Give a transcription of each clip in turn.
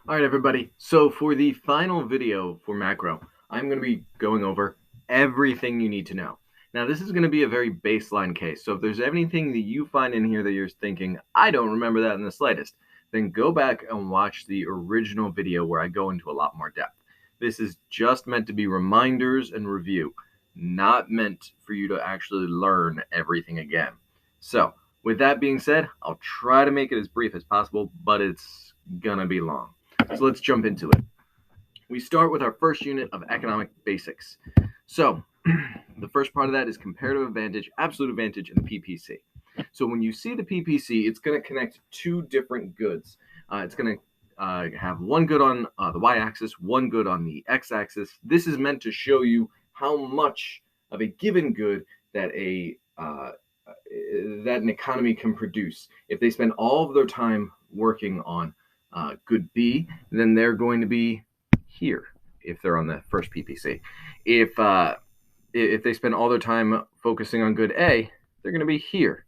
All right, everybody. So for the final video for macro, I'm going to be going over everything you need to know. Now, this is going to be a very baseline case. So if there's anything that you find in here that you're thinking, I don't remember that in the slightest, then go back and watch the original video where I go into a lot more depth. This is just meant to be reminders and review, not meant for you to actually learn everything again. So with that being said, I'll try to make it as brief as possible, but it's going to be long. So let's jump into it. We start with our first unit of economic basics. So the first part of that is comparative advantage, absolute advantage, and the PPC. So when you see the PPC, it's going to connect two different goods. It's going to have one good on the y-axis, one good on the x-axis. This is meant to show you how much of a given good that an economy can produce. If they spend all of their time working on good B, then they're going to be here if they're on the first PPC. If they spend all their time focusing on good A, they're going to be here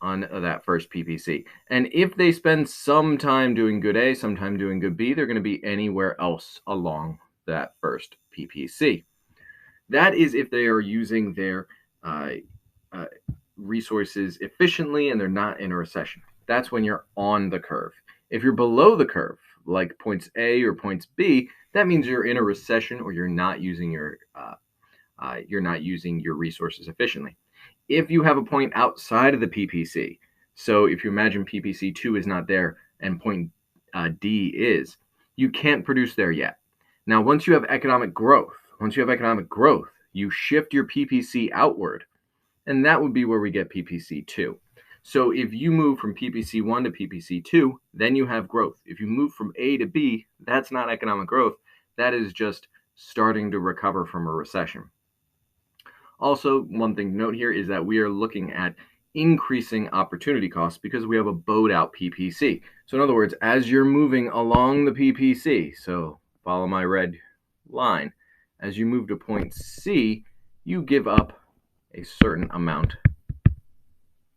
on that first PPC. And if they spend some time doing good A, some time doing good B, they're going to be anywhere else along that first PPC. That is if they are using their resources efficiently and they're not in a recession. That's when you're on the curve. If you're below the curve, like points A or points B, that means you're in a recession or you're not using your resources efficiently. If you have a point outside of the PPC, so if you imagine PPC 2 is not there and point D is, you can't produce there yet. Now, once you have economic growth, you shift your PPC outward, and that would be where we get PPC 2. So if you move from PPC 1 to PPC 2, then you have growth. If you move from A to B, that's not economic growth. That is just starting to recover from a recession. Also, one thing to note here is that we are looking at increasing opportunity costs because we have a bowed out PPC. So in other words, as you're moving along the PPC, so follow my red line, as you move to point C, you give up a certain amount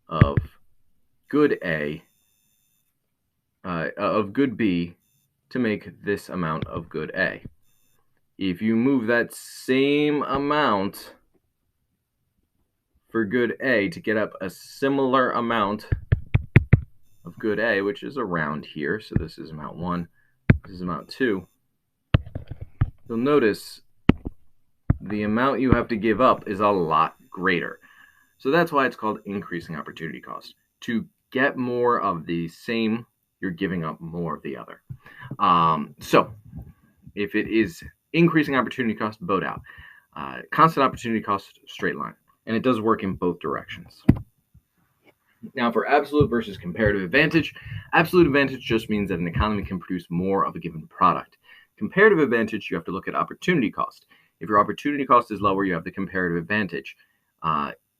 of good A, of good B to make this amount of good A. If you move that same amount for good A to get up a similar amount of good A, which is around here, so this is amount 1, this is amount 2, you'll notice the amount you have to give up is a lot greater. So that's why it's called increasing opportunity cost. To get more of the same, you're giving up more of the other. So if it is increasing opportunity cost, bowed out. Constant opportunity cost, straight line. And it does work in both directions. Now, for absolute versus comparative advantage, absolute advantage just means that an economy can produce more of a given product. Comparative advantage, you have to look at opportunity cost. If your opportunity cost is lower, you have the comparative advantage.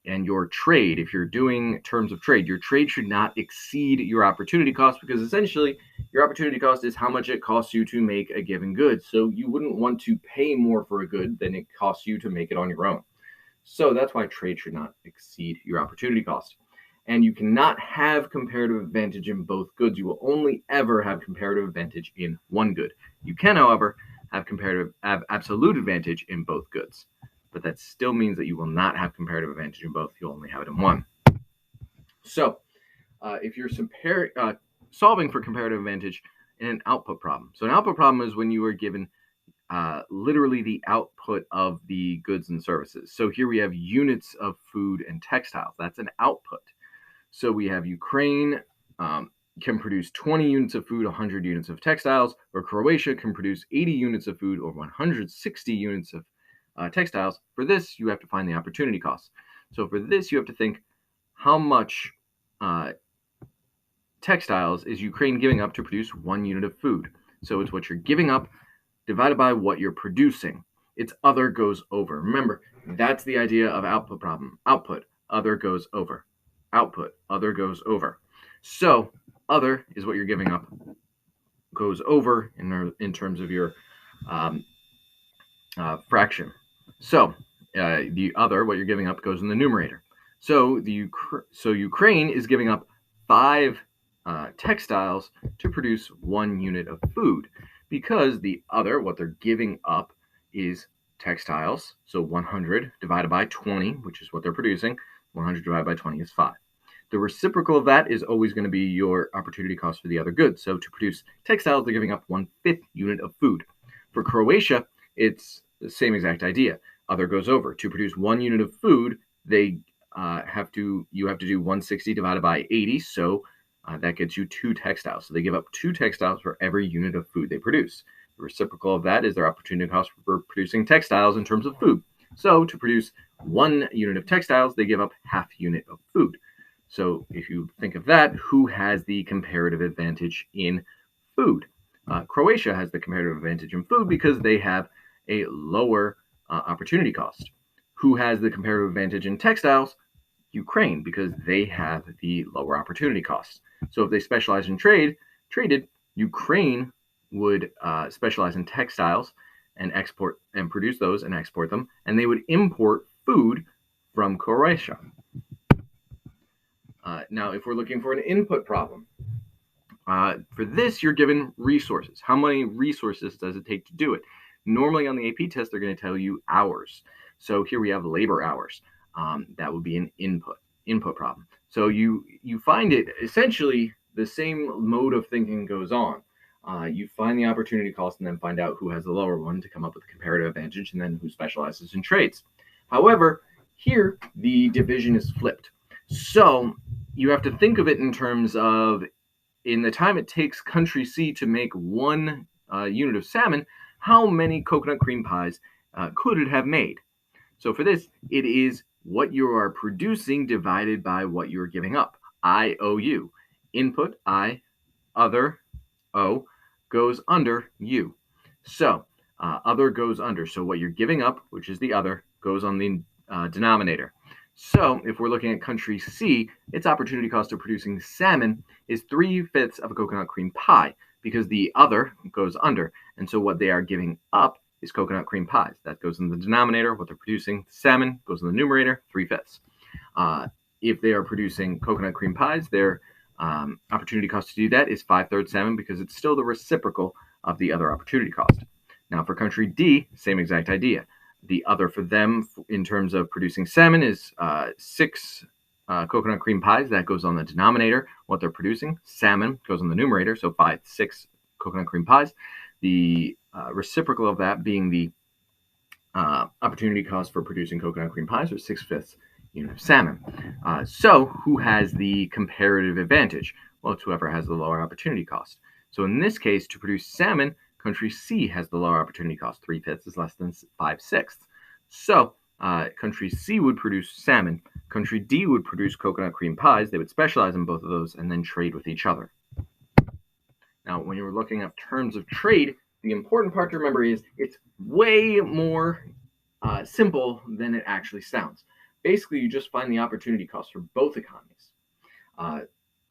And your trade, if you're doing terms of trade, your trade should not exceed your opportunity cost because essentially your opportunity cost is how much it costs you to make a given good. So you wouldn't want to pay more for a good than it costs you to make it on your own. So that's why trade should not exceed your opportunity cost. And you cannot have comparative advantage in both goods. You will only ever have comparative advantage in one good. You can, however, have absolute advantage in both goods. But that still means that you will not have comparative advantage in both. You'll only have it in one. So if you're solving for comparative advantage in an output problem. So an output problem is when you are given literally the output of the goods and services. So here we have units of food and textiles. That's an output. So we have Ukraine can produce 20 units of food, 100 units of textiles, or Croatia can produce 80 units of food or 160 units of textiles. For this, you have to find the opportunity costs. So for this, you have to think how much textiles is Ukraine giving up to produce 1 unit of food. So it's what you're giving up divided by what you're producing. Its other goes over. Remember, that's the idea of output problem. Output, other goes over. Output, other goes over. So other is what you're giving up, goes over in terms of your fraction. So the other, what you're giving up, goes in the numerator. So Ukraine is giving up 5 textiles to produce 1 unit of food, because the other, what they're giving up, is textiles. So 100 divided by 20, which is what they're producing, 100 divided by 20 is 5. The reciprocal of that is always going to be your opportunity cost for the other goods. So to produce textiles, they're giving up 1/5 unit of food. For Croatia, it's the same exact idea. Other goes over. To produce 1 unit of food, you have to do 160 divided by 80, so that gets you 2 textiles. So they give up 2 textiles for every unit of food they produce. The reciprocal of that is their opportunity cost for producing textiles in terms of food. So to produce 1 unit of textiles, they give up half unit of food. So if you think of that, who has the comparative advantage in food? Croatia has the comparative advantage in food because they have a lower opportunity cost. Who has the comparative advantage in textiles? Ukraine, because they have the lower opportunity cost. So if they specialize in traded, Ukraine would specialize in textiles and export and produce those and export them, and they would import food from Croatia. Now, if we're looking for an input problem, for this, you're given resources. How many resources does it take to do it? Normally on the AP test, they're going to tell you hours. So here we have labor hours. That would be an input problem. So you find it essentially the same mode of thinking goes on. You find the opportunity cost and then find out who has the lower one to come up with a comparative advantage, and then who specializes in trades. However, here the division is flipped. So you have to think of it in terms of, in the time it takes country C to make 1 unit of salmon, how many coconut cream pies could it have made? So for this, it is what you are producing divided by what you're giving up. IOU. Input, I, other, O, goes under U. So other goes under. So what you're giving up, which is the other, goes on the denominator. So if we're looking at country C, its opportunity cost of producing salmon is 3/5 of a coconut cream pie, because the other goes under. And so what they are giving up is coconut cream pies. That goes in the denominator. What they're producing, salmon, goes in the numerator, 3/5. If they are producing coconut cream pies, their opportunity cost to do that is 5/3 salmon, because it's still the reciprocal of the other opportunity cost. Now for country D, same exact idea. The other for them in terms of producing salmon is 6 coconut cream pies. That goes on the denominator. What they're producing, salmon, goes on the numerator. So 6 coconut cream pies. The reciprocal of that being the opportunity cost for producing coconut cream pies, or 6/5 unit of salmon. So who has the comparative advantage? Well, it's whoever has the lower opportunity cost. So in this case, to produce salmon, country C has the lower opportunity cost. 3/5 is less than 5/6. So country C would produce salmon. Country D would produce coconut cream pies. They would specialize in both of those and then trade with each other. Now, when you're looking at terms of trade, the important part to remember is it's way more simple than it actually sounds. Basically, you just find the opportunity cost for both economies.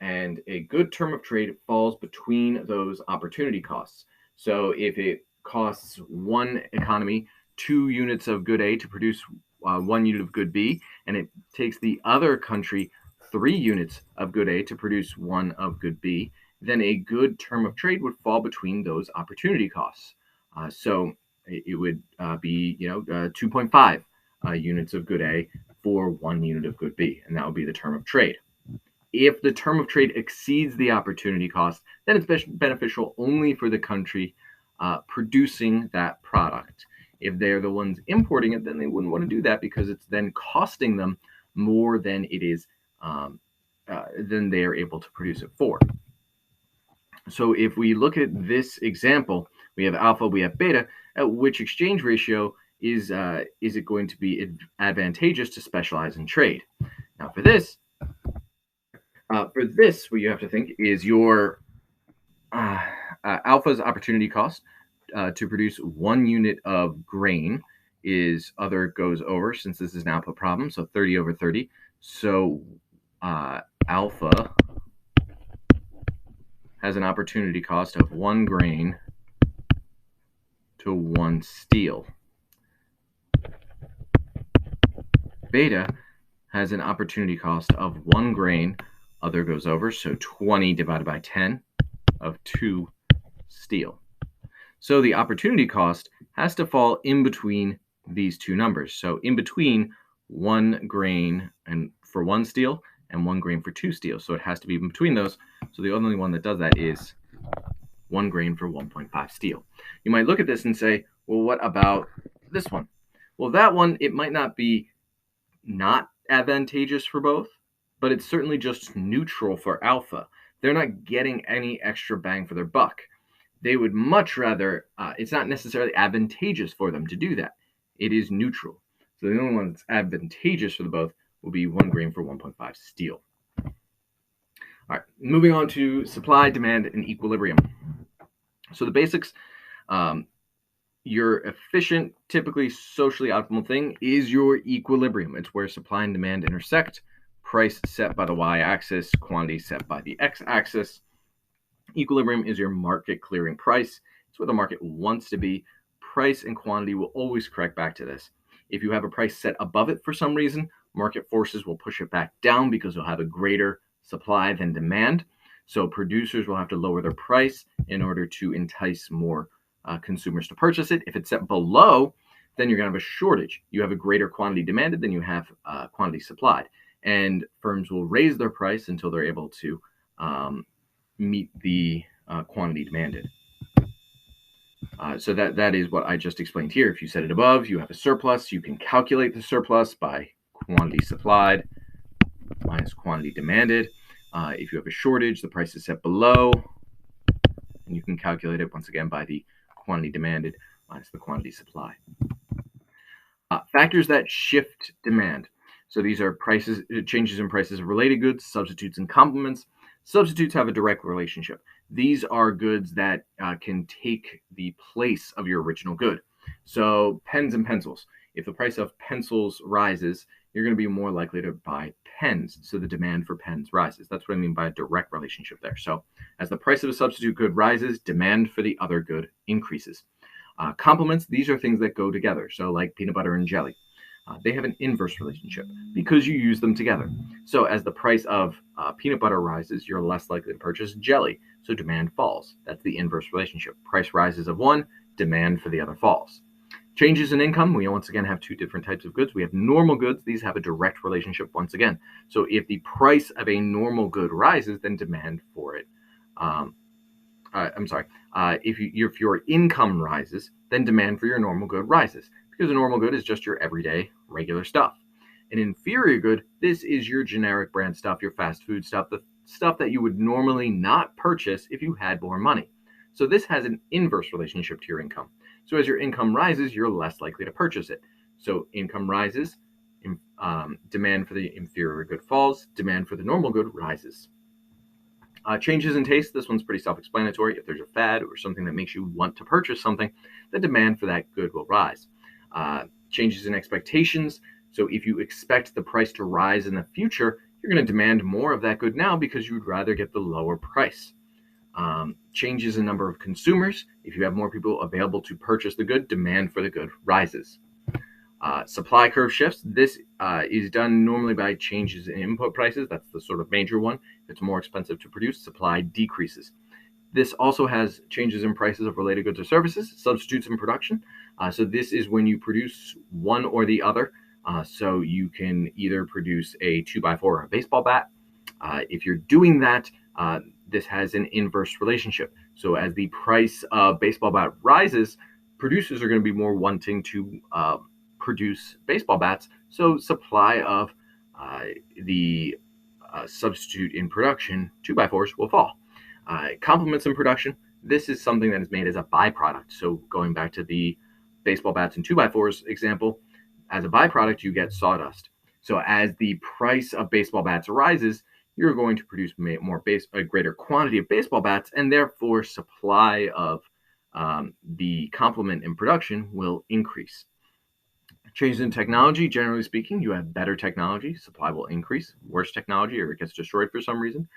And a good term of trade falls between those opportunity costs. So if it costs one economy 2 units of good A to produce 1 unit of good B, and it takes the other country 3 units of good A to produce 1 of good B, then a good term of trade would fall between those opportunity costs. So it would be 2.5 units of good A for 1 unit of good B, and that would be the term of trade. If the term of trade exceeds the opportunity cost, then it's beneficial only for the country producing that product. If they're the ones importing it, then they wouldn't want to do that, because it's then costing them more than it is than they are able to produce it for. So if we look at this example, we have alpha, we have beta. At which exchange ratio is it going to be advantageous to specialize in trade? Now for this, what you have to think is your alpha's opportunity cost to produce 1 unit of grain is other goes over, since this is an output problem, so 30 over 30. So alpha has an opportunity cost of 1 grain to 1 steel. Beta has an opportunity cost of 1 grain other goes over, so 20 divided by 10 of 2 steel. So the opportunity cost has to fall in between these two numbers. So in between 1 grain and for 1 steel and 1 grain for 2 steel. So it has to be in between those. So the only one that does that is 1 grain for 1.5 steel. You might look at this and say, well, what about this one? Well, that one, it might not be not advantageous for both, but it's certainly just neutral for alpha. They're not getting any extra bang for their buck. They would much rather, it's not necessarily advantageous for them to do that. It is neutral. So the only one that's advantageous for the both will be 1 grain for 1.5 steel. All right, moving on to supply, demand, and equilibrium. So the basics, your efficient, typically socially optimal thing is your equilibrium. It's where supply and demand intersect, price set by the y-axis, quantity set by the x-axis. Equilibrium is your market clearing price. It's where the market wants to be. Price and quantity will always correct back to this. If you have a price set above it for some reason, market forces will push it back down because you'll have a greater supply than demand. So producers will have to lower their price in order to entice more consumers to purchase it. If it's set below, then you're going to have a shortage. You have a greater quantity demanded than you have quantity supplied. And firms will raise their price until they're able to meet the quantity demanded. So that is what I just explained here. If you set it above, you have a surplus. You can calculate the surplus by quantity supplied minus quantity demanded. If you have a shortage, the price is set below, and you can calculate it once again by the quantity demanded minus the quantity supplied. Factors that shift demand. So these are prices, changes in prices of related goods, substitutes, and complements. Substitutes have a direct relationship. These are goods that can take the place of your original good. So pens and pencils. If the price of pencils rises, you're going to be more likely to buy pens. So the demand for pens rises. That's what I mean by a direct relationship there. So as the price of a substitute good rises, demand for the other good increases. Complements, these are things that go together. So like peanut butter and jelly. They have an inverse relationship because you use them together. So as the price of peanut butter rises, you're less likely to purchase jelly. So demand falls. That's the inverse relationship. Price rises of one, demand for the other falls. Changes in income, we once again have two different types of goods. We have normal goods. These have a direct relationship once again. So if the price of a normal good rises, then demand for it. If your income rises, then demand for your normal good rises. Because a normal good is just your everyday, regular stuff. An inferior good, this is your generic brand stuff, your fast food stuff, the stuff that you would normally not purchase if you had more money. So this has an inverse relationship to your income. So as your income rises, you're less likely to purchase it. So income rises, demand for the inferior good falls, demand for the normal good rises. Changes in taste, this one's pretty self-explanatory. If there's a fad or something that makes you want to purchase something, the demand for that good will rise. Changes in expectations. So if you expect the price to rise in the future, you're going to demand more of that good now because you would rather get the lower price. Changes in number of consumers. If you have more people available to purchase the good, demand for the good rises. Supply curve shifts. This is done normally by changes in input prices. That's the sort of major one. If it's more expensive to produce, supply decreases. This also has changes in prices of related goods or services, substitutes in production. So this is when you produce one or the other. So you can either produce a 2x4 or a baseball bat. If you're doing that, this has an inverse relationship. So as the price of baseball bat rises, producers are going to be more wanting to produce baseball bats. So supply of the substitute in production, 2x4s, will fall. Complements in production, this is something that is made as a byproduct. So going back to the baseball bats and 2x4s example, as a byproduct, you get sawdust. So as the price of baseball bats rises, you're going to produce a greater quantity of baseball bats, and therefore supply of the complement in production will increase. Changes in technology, generally speaking, you have better technology, supply will increase. Worse technology, or it gets destroyed for some reason,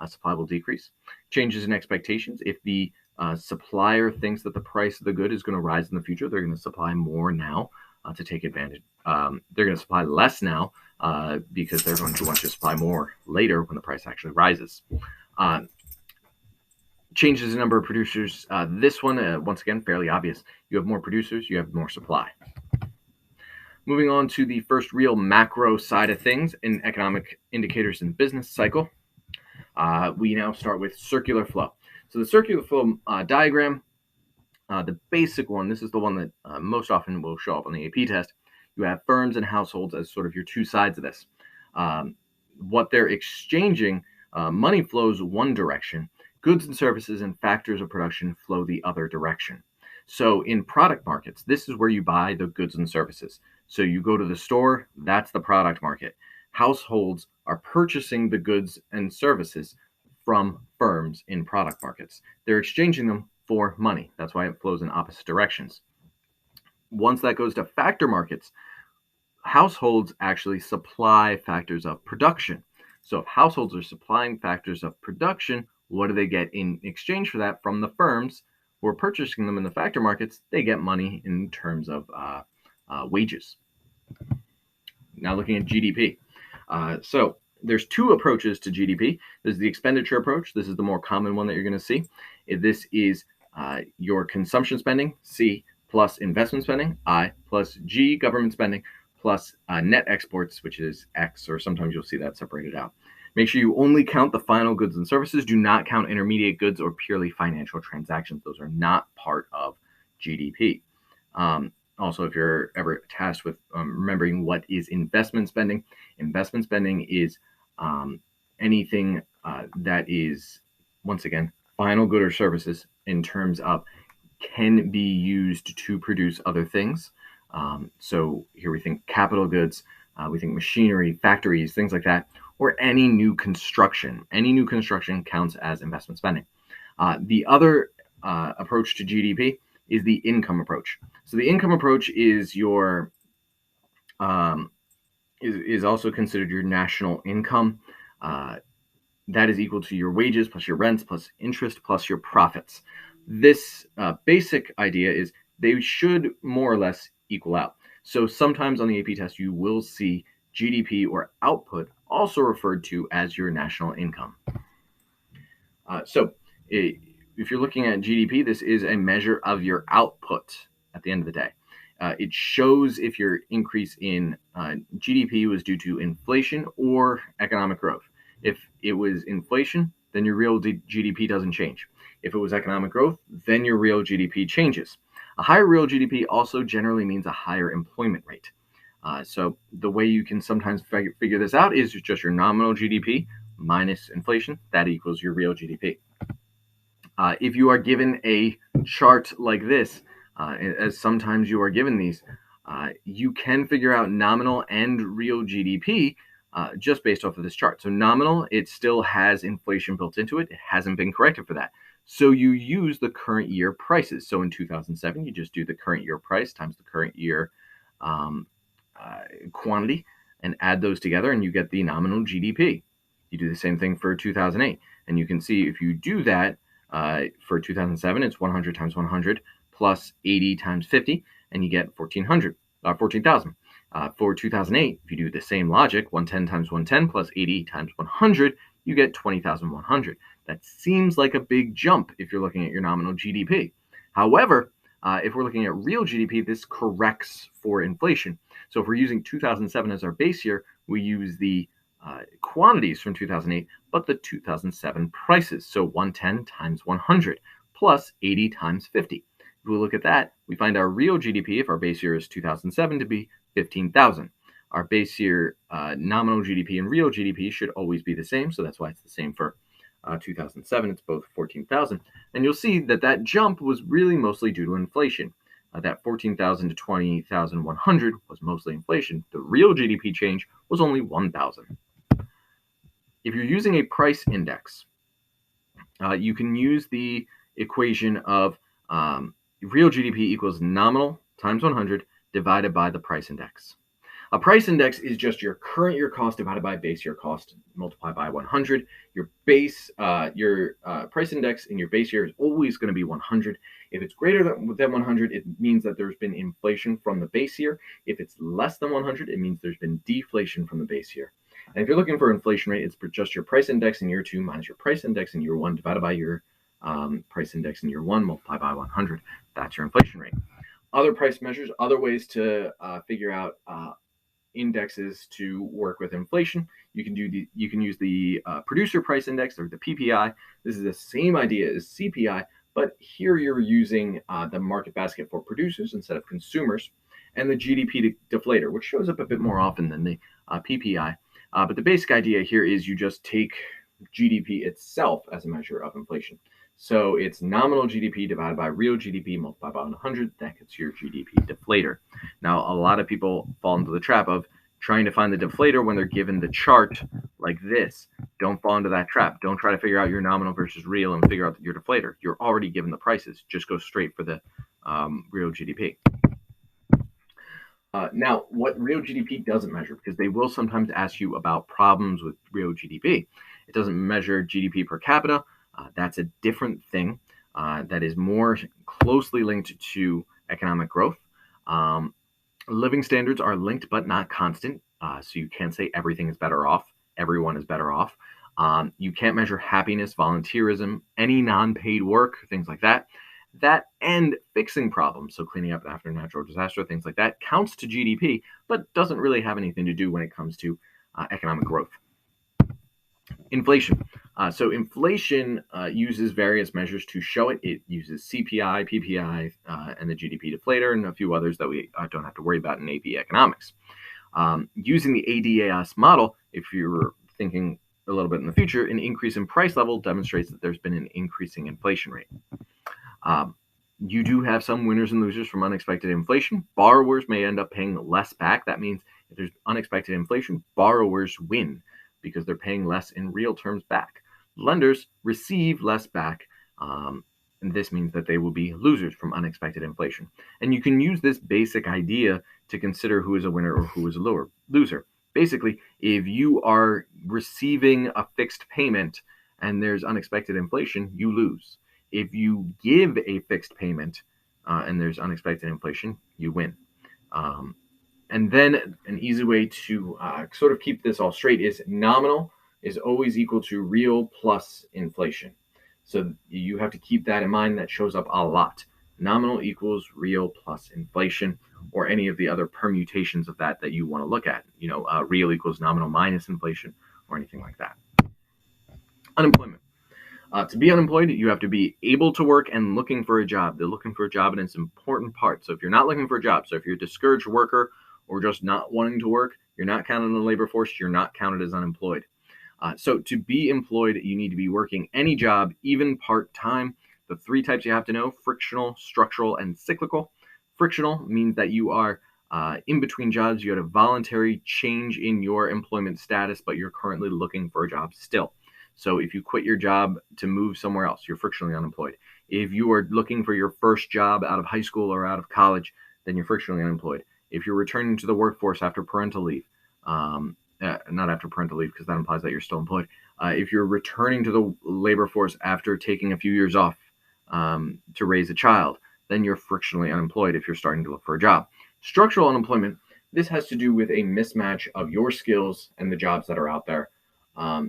supply will decrease. Changes in expectations, if the supplier thinks that the price of the good is going to rise in the future, they're going to supply more now to take advantage. They're going to supply less now because they're going to want to supply more later when the price actually rises. Changes the number of producers. This one, once again, fairly obvious. You have more producers, you have more supply. Moving on to the first real macro side of things in economic indicators in business cycle, we now start with circular flow. So the circular flow diagram, the basic one, this is the one that most often will show up on the AP test. You have firms and households as sort of your two sides of this. What they're exchanging, money flows one direction. Goods and services and factors of production flow the other direction. So in product markets, this is where you buy the goods and services. So you go to the store, that's the product market. Households are purchasing the goods and services from firms in product markets. They're exchanging them for money. That's why it flows in opposite directions. Once that goes to factor markets, households actually supply factors of production. So if households are supplying factors of production, what do they get in exchange for that from the firms who are purchasing them in the factor markets? They get money in terms of wages. Now looking at GDP. So there's two approaches to GDP. There's the expenditure approach. This is the more common one that you're going to see. This is your consumption spending, C, plus investment spending, I, plus G, government spending, plus net exports, which is X, or sometimes you'll see that separated out. Make sure you only count the final goods and services. Do not count intermediate goods or purely financial transactions. Those are not part of GDP. Also, if you're ever tasked with remembering what is investment spending is anything that is, once again, final good or services in terms of can be used to produce other things. So here we think capital goods, we think machinery, factories, things like that, or any new construction. Any new construction counts as investment spending. The other approach to GDP is the income approach. So the income approach is your is also considered your national income. That is equal to your wages plus your rents plus interest plus your profits. This basic idea is they should more or less equal out. So sometimes on the AP test, you will see GDP or output also referred to as your national income. If you're looking at GDP, this is a measure of your output at the end of the day. It shows if your increase in GDP was due to inflation or economic growth. If it was inflation, then your real GDP doesn't change. If it was economic growth, then your real GDP changes. A higher real GDP also generally means a higher employment rate. So the way you can sometimes figure this out is just your nominal GDP minus inflation. That equals your real GDP. If you are given a chart like this, as sometimes you are given these, you can figure out nominal and real GDP just based off of this chart. So nominal, it still has inflation built into it. It hasn't been corrected for that. So you use the current year prices. So in 2007, you just do the current year price times the current year quantity and add those together and you get the nominal GDP. You do the same thing for 2008. And you can see if you do that for 2007, it's 100 times 100 plus 80 times 50, and you get 14,000. For 2008, if you do the same logic, 110 times 110 plus 80 times 100, you get 20,100. That seems like a big jump if you're looking at your nominal GDP. However, if we're looking at real GDP, this corrects for inflation. So if we're using 2007 as our base year, we use the quantities from 2008, but the 2007 prices. So 110 times 100 plus 80 times 50. If we look at that, we find our real GDP, if our base year is 2007, to be 15,000. Our base year nominal GDP and real GDP should always be the same, so that's why it's the same for 2007. It's both 14,000. And you'll see that that jump was really mostly due to inflation. That 14,000 to 20,100 was mostly inflation. The real GDP change was only 1,000. If you're using a price index, you can use the equation of real GDP equals nominal times 100 divided by the price index. A price index is just your current year cost divided by base year cost multiplied by 100. Your price index in your base year is always going to be 100. If it's greater than 100, it means that there's been inflation from the base year. If it's less than 100, it means there's been deflation from the base year. And if you're looking for inflation rate, it's just your price index in year 2 minus your price index in year 1 divided by your price index in year 1 multiplied by 100. That's your inflation rate. Other price measures, other ways to figure out indexes to work with inflation. You can use the producer price index or the PPI. This is the same idea as CPI, but here you're using the market basket for producers instead of consumers, and the GDP deflator, which shows up a bit more often than the PPI. But the basic idea here is you just take GDP itself as a measure of inflation. So it's nominal GDP divided by real GDP multiplied by 100. That gets your GDP deflator. Now, a lot of people fall into the trap of trying to find the deflator when they're given the chart like this. Don't fall into that trap. Don't try to figure out your nominal versus real and figure out your deflator. You're already given the prices. Just go straight for the real GDP. Now, what real GDP doesn't measure, because they will sometimes ask you about problems with real GDP. It doesn't measure GDP per capita. That's a different thing that is more closely linked to economic growth. Living standards are linked but not constant, so you can't say everything is better off, everyone is better off. You can't measure happiness, volunteerism, any non-paid work, things like that. That and fixing problems, so cleaning up after natural disaster, things like that, counts to GDP, but doesn't really have anything to do when it comes to economic growth. Inflation. So inflation uses various measures to show it. It uses CPI, PPI, and the GDP deflator, and a few others that we don't have to worry about in AP economics. Using the ADAS model, if you're thinking a little bit in the future, an increase in price level demonstrates that there's been an increasing inflation rate. You do have some winners and losers from unexpected inflation. Borrowers may end up paying less back. That means if there's unexpected inflation, borrowers win because they're paying less in real terms back. Lenders receive less back, and this means that they will be losers from unexpected inflation. And you can use this basic idea to consider who is a winner or who is a loser. Basically, if you are receiving a fixed payment and there's unexpected inflation, you lose. If you give a fixed payment and there's unexpected inflation, you win. And then an easy way to sort of keep this all straight is nominal is always equal to real plus inflation. So you have to keep that in mind. That shows up a lot. Nominal equals real plus inflation, or any of the other permutations of that you want to look at. Real equals nominal minus inflation, or anything like that. Unemployment. To be unemployed, you have to be able to work and looking for a job. They're looking for a job, and it's an important part. So if you're not looking for a job, so if you're a discouraged worker or just not wanting to work, you're not counted in the labor force, you're not counted as unemployed. So to be employed, you need to be working any job, even part-time. The 3 types you have to know: frictional, structural, and cyclical. Frictional means that you are in between jobs. You had a voluntary change in your employment status, but you're currently looking for a job still. So if you quit your job to move somewhere else, you're frictionally unemployed. If you are looking for your first job out of high school or out of college, then you're frictionally unemployed. If you're returning to the workforce after parental leave, not after parental leave because that implies that you're still employed. If you're returning to the labor force after taking a few years off to raise a child, then you're frictionally unemployed if you're starting to look for a job. Structural unemployment, this has to do with a mismatch of your skills and the jobs that are out there.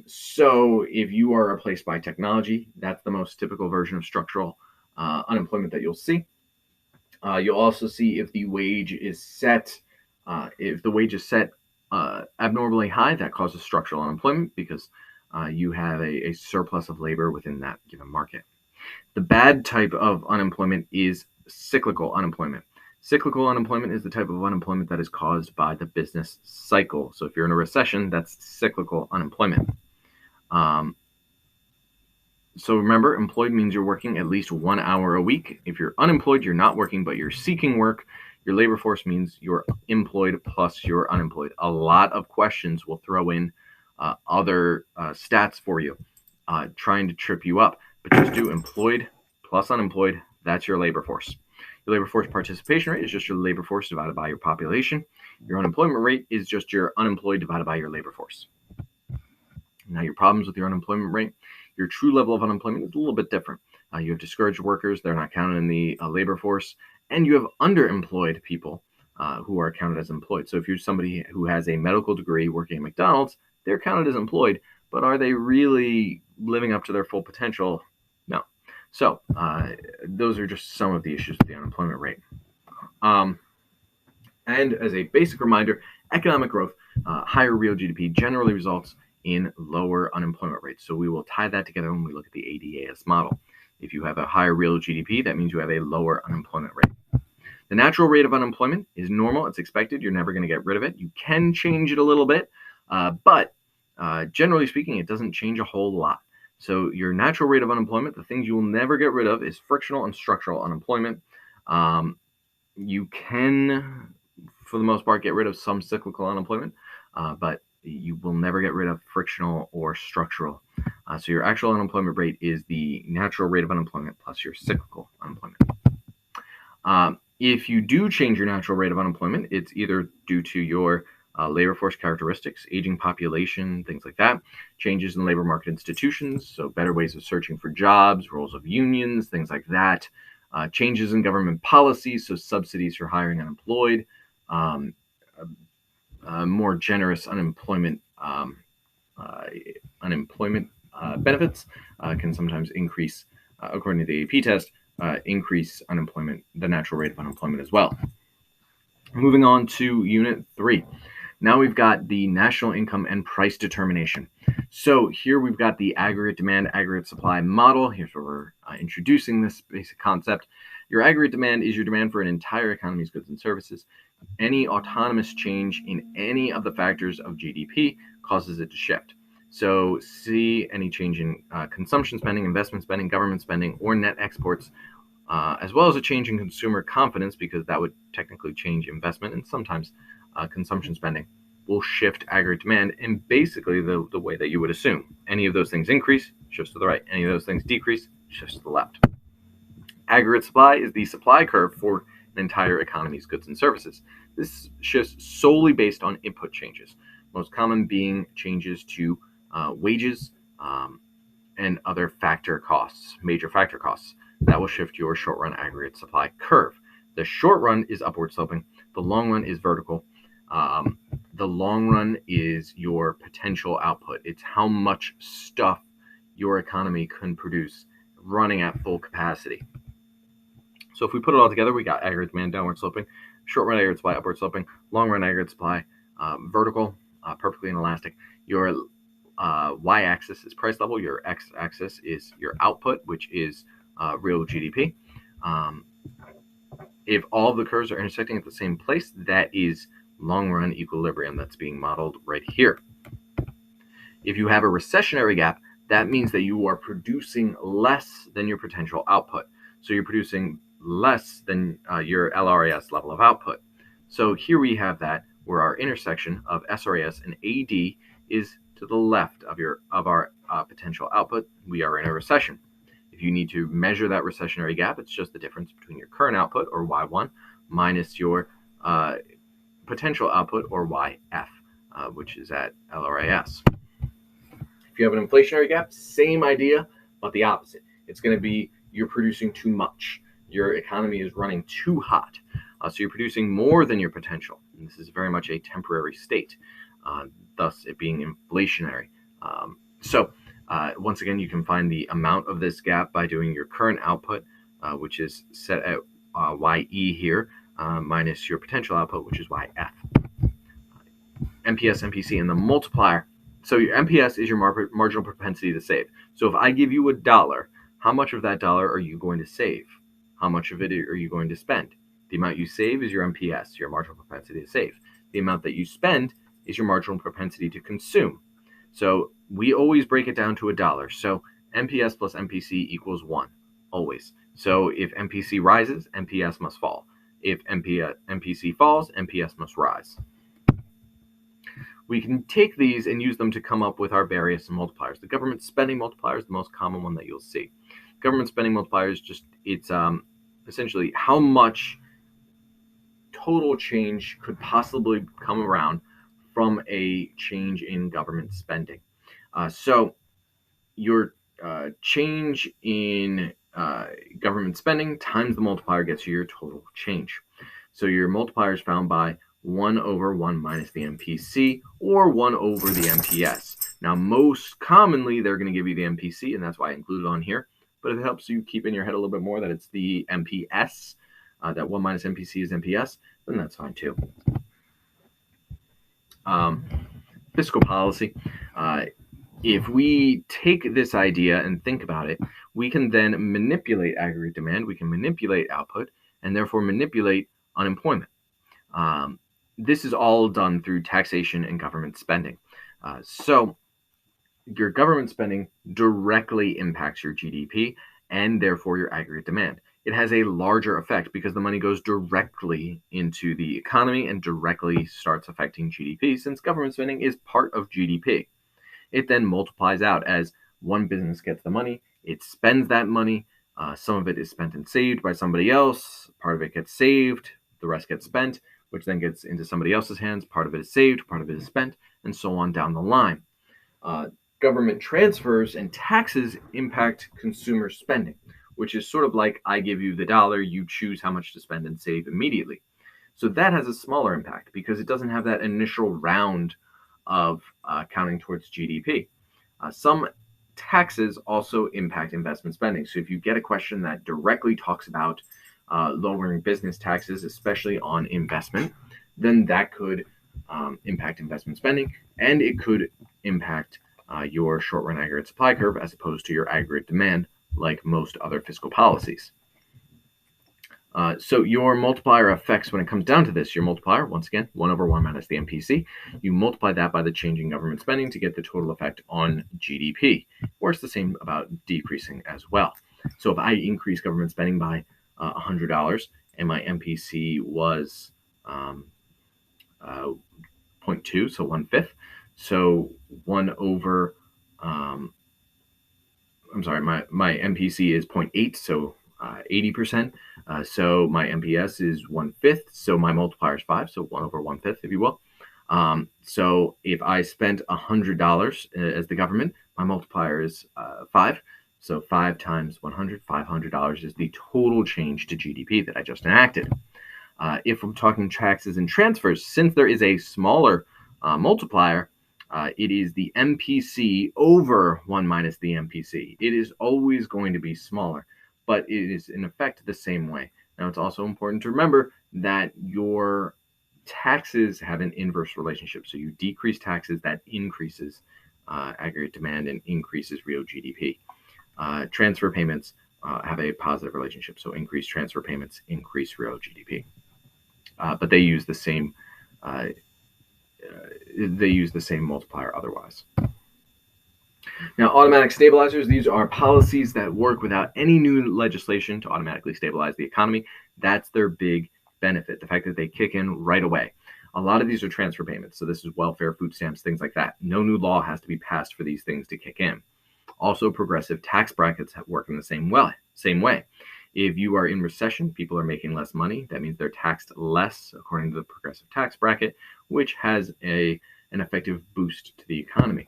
So if you are replaced by technology, that's the most typical version of structural unemployment that you'll see. You'll also see if the wage is set, abnormally high, that causes structural unemployment because you have a surplus of labor within that given market. The bad type of unemployment is cyclical unemployment. Cyclical unemployment is the type of unemployment that is caused by the business cycle. So if you're in a recession, that's cyclical unemployment. So remember, employed means you're working at least 1 hour a week. If you're unemployed, you're not working, but you're seeking work. Your labor force means you're employed plus you're unemployed. A lot of questions will throw in other stats for you, trying to trip you up. But just do employed plus unemployed. That's your labor force. Your labor force participation rate is just your labor force divided by your population. Your unemployment rate is just your unemployed divided by your labor force. Now, your problems with your unemployment rate, your true level of unemployment is a little bit different. You have discouraged workers, they're not counted in the labor force, and you have underemployed people who are counted as employed. So if you're somebody who has a medical degree working at McDonald's, they're counted as employed, but are they really living up to their full potential? No. So those are just some of the issues with the unemployment rate. And as a basic reminder, economic growth, higher real GDP generally results in lower unemployment rates. So we will tie that together when we look at the ADAS model. If you have a higher real GDP, that means you have a lower unemployment rate. The natural rate of unemployment is normal. It's expected. You're never going to get rid of it. You can change it a little bit, but generally speaking, it doesn't change a whole lot. So your natural rate of unemployment, the things you will never get rid of is frictional and structural unemployment. You can, for the most part, get rid of some cyclical unemployment, but you will never get rid of frictional or structural. So your actual unemployment rate is the natural rate of unemployment plus your cyclical unemployment. If you do change your natural rate of unemployment, it's either due to your labor force characteristics, aging population, things like that, changes in labor market institutions, so better ways of searching for jobs, roles of unions, things like that, changes in government policies, so subsidies for hiring unemployed, more generous unemployment benefits can sometimes increase, according to the AP test, increase unemployment, the natural rate of unemployment as well. Moving on to Unit 3. Now we've got the national income and price determination. So here we've got the aggregate demand, aggregate supply model. Here's where we're introducing this basic concept. Your aggregate demand is your demand for an entire economy's goods and services. Any autonomous change in any of the factors of GDP causes it to shift. So see any change in consumption spending, investment spending, government spending, or net exports, as well as a change in consumer confidence, because that would technically change investment, and sometimes consumption spending will shift aggregate demand in basically the way that you would assume. Any of those things increase, shifts to the right. Any of those things decrease, shifts to the left. Aggregate supply is the supply curve for an entire economy's goods and services. This shifts solely based on input changes, most common being changes to wages and other factor costs, major factor costs. That will shift your short-run aggregate supply curve. The short run is upward sloping. The long run is vertical. The long run is your potential output. It's how much stuff your economy can produce running at full capacity. So if we put it all together, we got aggregate demand downward sloping, short run aggregate supply upward sloping, long run aggregate supply vertical, perfectly inelastic. Your y-axis is price level. Your x-axis is your output, which is real GDP. If all of the curves are intersecting at the same place, that is long-run equilibrium that's being modeled right here. If you have a recessionary gap, that means that you are producing less than your potential output. So you're producing less than your LRAS level of output. So here we have that, where our intersection of SRAS and AD is to the left of our potential output. We are in a recession. If you need to measure that recessionary gap, it's just the difference between your current output, or Y1, minus your potential output, or YF, which is at LRAS. If you have an inflationary gap, same idea, but the opposite. It's going to be you're producing too much. Your economy is running too hot. So you're producing more than your potential. And this is very much a temporary state, thus it being inflationary. Once again, you can find the amount of this gap by doing your current output, which is set at YE here, minus your potential output, which is YF. MPS, MPC, and the multiplier. So your MPS is your marginal propensity to save. So if I give you $1, how much of that dollar are you going to save? How much of it are you going to spend? The amount you save is your MPS, your marginal propensity to save. The amount that you spend is your marginal propensity to consume. So we always break it down to $1. So MPS plus MPC equals 1, always. So if MPC rises, MPS must fall. If MPC falls, MPS must rise. We can take these and use them to come up with our various multipliers. The government spending multiplier is the most common one that you'll see. Government spending multiplier is just, it's essentially how much total change could possibly come around from a change in government spending. So your change in government spending times the multiplier gets you your total change. So your multiplier is found by 1 over 1 minus the MPC, or 1 over the MPS. Now, most commonly, they're going to give you the MPC, and that's why I included it on here. But if it helps you keep in your head a little bit more that it's the MPS, that 1 minus MPC is MPS, then that's fine too. Fiscal policy. If we take this idea and think about it, we can then manipulate aggregate demand, we can manipulate output, and therefore manipulate unemployment. This is all done through taxation and government spending. So your government spending directly impacts your GDP and therefore your aggregate demand. It has a larger effect because the money goes directly into the economy and directly starts affecting GDP, since government spending is part of GDP. It then multiplies out as one business gets the money, it spends that money, some of it is spent and saved by somebody else, part of it gets saved, the rest gets spent, which then gets into somebody else's hands, part of it is saved, part of it is spent, and so on down the line. Government transfers and taxes impact consumer spending, which is sort of like I give you the dollar, you choose how much to spend and save immediately. So that has a smaller impact because it doesn't have that initial round of counting towards GDP. Some taxes also impact investment spending. So if you get a question that directly talks about lowering business taxes, especially on investment, then that could impact investment spending, and it could impact your short-run aggregate supply curve as opposed to your aggregate demand, like most other fiscal policies. So your multiplier effects, when it comes down to this, your multiplier, once again, 1 over 1 minus the MPC, you multiply that by the change in government spending to get the total effect on GDP, or it's the same about decreasing as well. So if I increase government spending by $100 and my MPC was 0.2, so 1/5, so 1 over, I'm sorry, my MPC is 0.8, so 80%. So my MPS is 1/5. So my multiplier is 5. So 1 over 1/5, if you will. So if I spent $100 as the government, my multiplier is 5. So 5 times 100, $500 is the total change to GDP that I just enacted. If we're talking taxes and transfers, since there is a smaller multiplier, it is the MPC over 1 minus the MPC. It is always going to be smaller, but it is in effect the same way. Now, it's also important to remember that your taxes have an inverse relationship. So you decrease taxes, that increases aggregate demand and increases real GDP. Transfer payments have a positive relationship. So increased transfer payments increase real GDP. But they use the same multiplier otherwise. Now, automatic stabilizers, these are policies that work without any new legislation to automatically stabilize the economy. That's their big benefit, the fact that they kick in right away. A lot of these are transfer payments, so this is welfare, food stamps, things like that. No new law has to be passed for these things to kick in. Also, progressive tax brackets work in the same way. If you are in recession, people are making less money. That means they're taxed less according to the progressive tax bracket, which has an effective boost to the economy.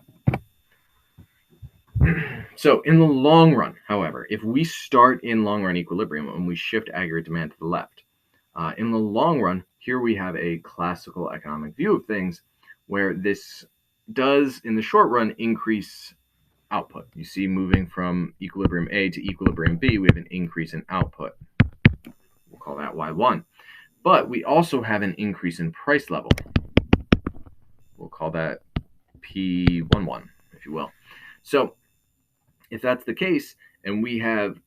So in the long run, however, if we start in long-run equilibrium and we shift aggregate demand to the left, in the long run, here we have a classical economic view of things where this does, in the short run, increase output. You see, moving from equilibrium A to equilibrium B, we have an increase in output. We'll call that Y1. But we also have an increase in price level. We'll call that P11, if you will. So if that's the case, and we have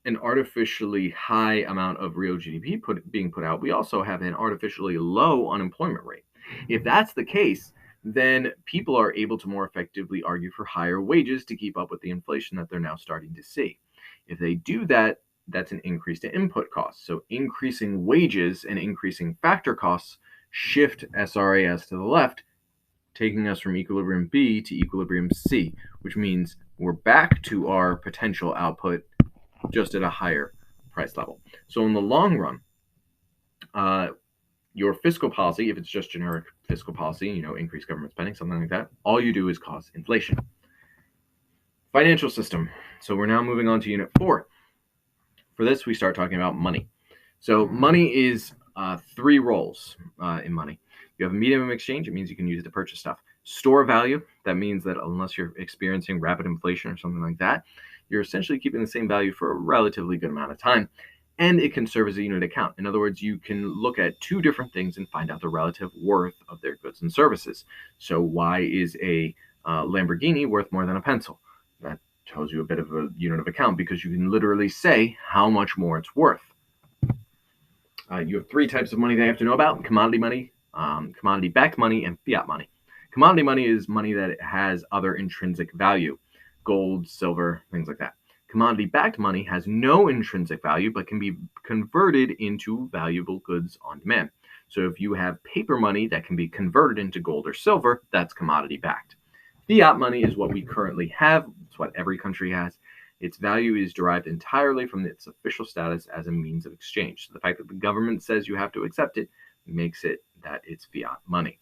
an artificially high amount of real GDP being put out, we also have an artificially low unemployment rate. If that's the case, then people are able to more effectively argue for higher wages to keep up with the inflation that they're now starting to see. If they do that, that's an increase to input costs. So increasing wages and increasing factor costs shift SRAS to the left, taking us from equilibrium B to equilibrium C, which means we're back to our potential output just at a higher price level. So in the long run, Your fiscal policy, if it's just generic fiscal policy, increase government spending, something like that, all you do is cause inflation. Financial system. So we're now moving on to Unit 4. For this, we start talking about money. So money is three roles in money. You have a medium of exchange. It means you can use it to purchase stuff. Store value. That means that unless you're experiencing rapid inflation or something like that, you're essentially keeping the same value for a relatively good amount of time. And it can serve as a unit account. In other words, you can look at two different things and find out the relative worth of their goods and services. So why is a Lamborghini worth more than a pencil? That tells you a bit of a unit of account because you can literally say how much more it's worth. You have three types of money that you have to know about: commodity money, commodity-backed money, and fiat money. Commodity money is money that has other intrinsic value, gold, silver, things like that. Commodity-backed money has no intrinsic value but can be converted into valuable goods on demand. So if you have paper money that can be converted into gold or silver, that's commodity-backed. Fiat money is what we currently have. It's what every country has. Its value is derived entirely from its official status as a means of exchange. So the fact that the government says you have to accept it makes it that it's fiat money.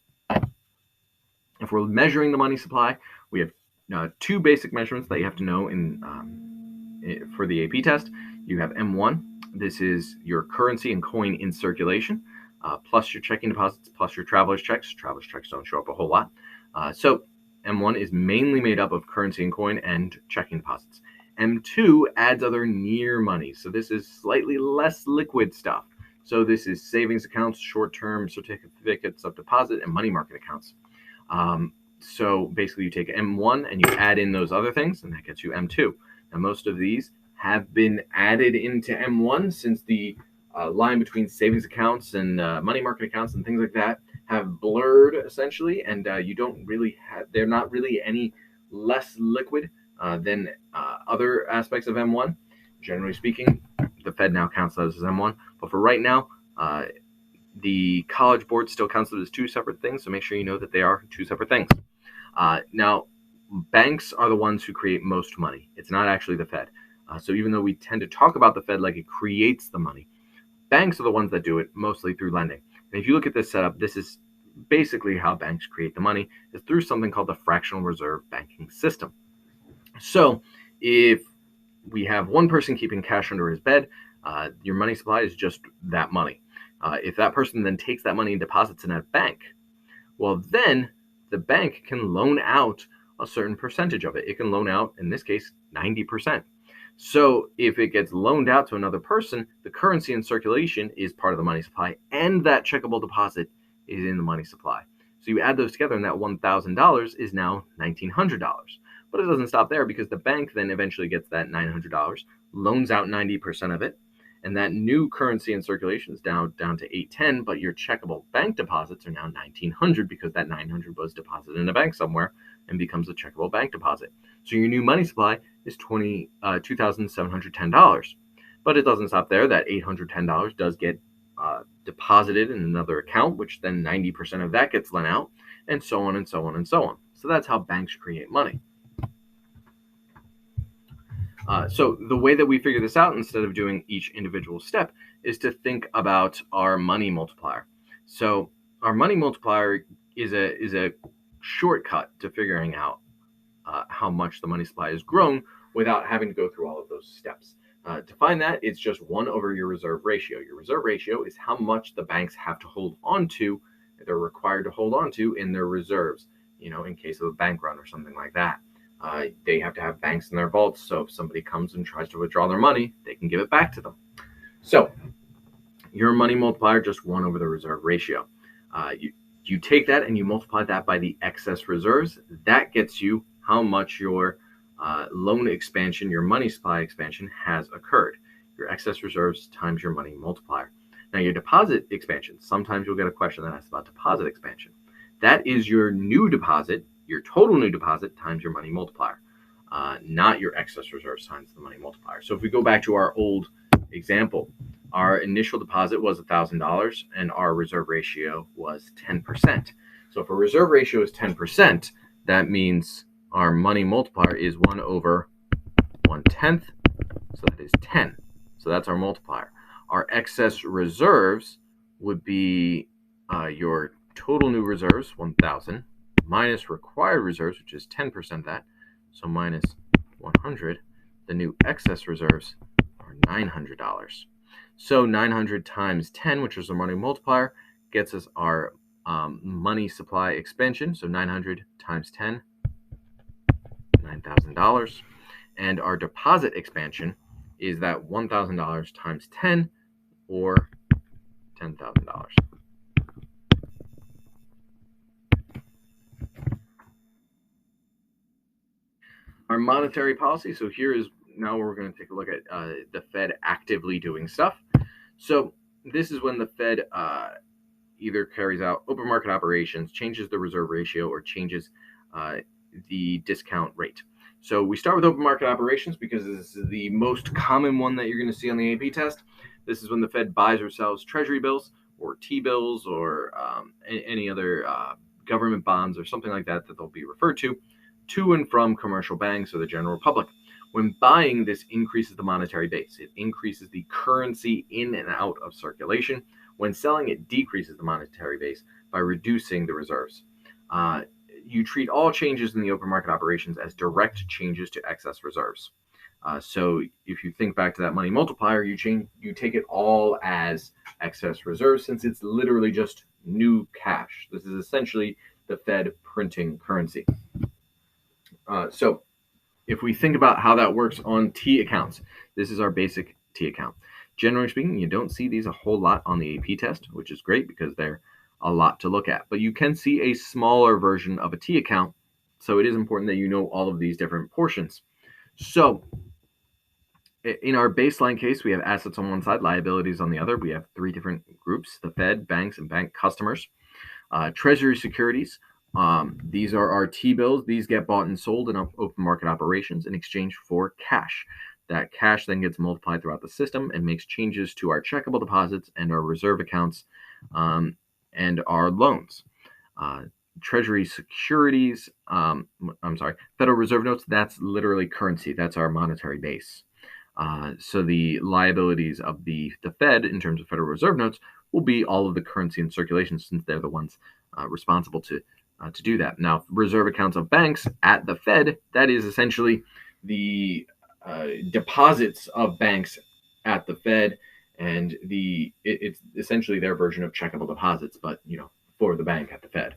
If we're measuring the money supply, we have two basic measurements that you have to know for the AP test. You have M1. This is your currency and coin in circulation, plus your checking deposits, plus your traveler's checks. Traveler's checks don't show up a whole lot. So M1 is mainly made up of currency and coin and checking deposits. M2 adds other near money. So this is slightly less liquid stuff. So this is savings accounts, short-term certificates of deposit, and money market accounts. So basically you take M1 and you add in those other things, and that gets you M2. Now most of these have been added into M1 since the line between savings accounts and money market accounts and things like that have blurred essentially, and you don't really have, they're not really any less liquid than other aspects of M1. Generally speaking, the Fed now counts those as M1, but for right now, the College Board still counts it as two separate things, so make sure you know that they are two separate things. Now, banks are the ones who create most money. It's not actually the Fed. So even though we tend to talk about the Fed like it creates the money, banks are the ones that do it mostly through lending. And if you look at this setup, this is basically how banks create the money, is through something called the fractional reserve banking system. So if we have one person keeping cash under his bed, your money supply is just that money. If that person then takes that money and deposits in a bank, well, then the bank can loan out a certain percentage of it. It can loan out, in this case, 90%. So if it gets loaned out to another person, the currency in circulation is part of the money supply, and that checkable deposit is in the money supply. So you add those together, and that $1,000 is now $1,900. But it doesn't stop there, because the bank then eventually gets that $900, loans out 90% of it, and that new currency in circulation is down to 810, but your checkable bank deposits are now 1,900 because that 900 was deposited in a bank somewhere and becomes a checkable bank deposit. So your new money supply is $2,710. But it doesn't stop there. That $810 does get deposited in another account, which then 90% of that gets lent out, and so on and so on and so on. So that's how banks create money. So the way that we figure this out, instead of doing each individual step, is to think about our money multiplier. So our money multiplier is a shortcut to figuring out how much the money supply has grown without having to go through all of those steps. To find that, it's just 1 over your reserve ratio. Your reserve ratio is how much the banks have to hold on to, they're required to hold on to in their reserves, in case of a bank run or something like that. They have to have banks in their vaults, so if somebody comes and tries to withdraw their money, they can give it back to them. So your money multiplier, just 1 over the reserve ratio. You take that and you multiply that by the excess reserves. That gets you how much your loan expansion, your money supply expansion has occurred. Your excess reserves times your money multiplier. Now your deposit expansion, sometimes you'll get a question that asks about deposit expansion. That is your new deposit, your total new deposit times your money multiplier, not your excess reserves times the money multiplier. So if we go back to our old example, our initial deposit was $1,000 and our reserve ratio was 10%. So if a reserve ratio is 10%, that means our money multiplier is 1 over 1/10, so that is 10. So that's our multiplier. Our excess reserves would be your total new reserves, 1,000, minus required reserves, which is 10% that, so minus 100. The new excess reserves are $900. So 900 times 10, which is the money multiplier, gets us our money supply expansion. So 900 times 10, $9,000. And our deposit expansion is that $1,000 times 10, or $10,000. Our monetary policy. So here is now we're going to take a look at the Fed actively doing stuff. So this is when the Fed either carries out open market operations, changes the reserve ratio, or changes the discount rate. So we start with open market operations because this is the most common one that you're going to see on the AP test. This is when the Fed buys or sells treasury bills or T-bills or any other government bonds or something like that that they'll be referred to and from commercial banks or the general public. When buying, this increases the monetary base. It increases the currency in and out of circulation. When selling, it decreases the monetary base by reducing the reserves. You treat all changes in the open market operations as direct changes to excess reserves. So if you think back to that money multiplier, you take it all as excess reserves since it's literally just new cash. This is essentially the Fed printing currency. So if we think about how that works on T accounts, this is our basic T account. Generally speaking, you don't see these a whole lot on the AP test, which is great because they're a lot to look at. But you can see a smaller version of a T account, so it is important that you know all of these different portions. So in our baseline case, we have assets on one side, liabilities on the other. We have three different groups: the Fed, banks, and bank customers. Treasury securities. These are our T-bills. These get bought and sold in open market operations in exchange for cash. That cash then gets multiplied throughout the system and makes changes to our checkable deposits and our reserve accounts and our loans. Treasury securities, Federal Reserve notes, that's literally currency. That's our monetary base. So the liabilities of the Fed in terms of Federal Reserve notes will be all of the currency in circulation since they're the ones responsible to do that. Now, reserve accounts of banks at the Fed, that is essentially the deposits of banks at the Fed, and it's essentially their version of checkable deposits, but for the bank at the Fed.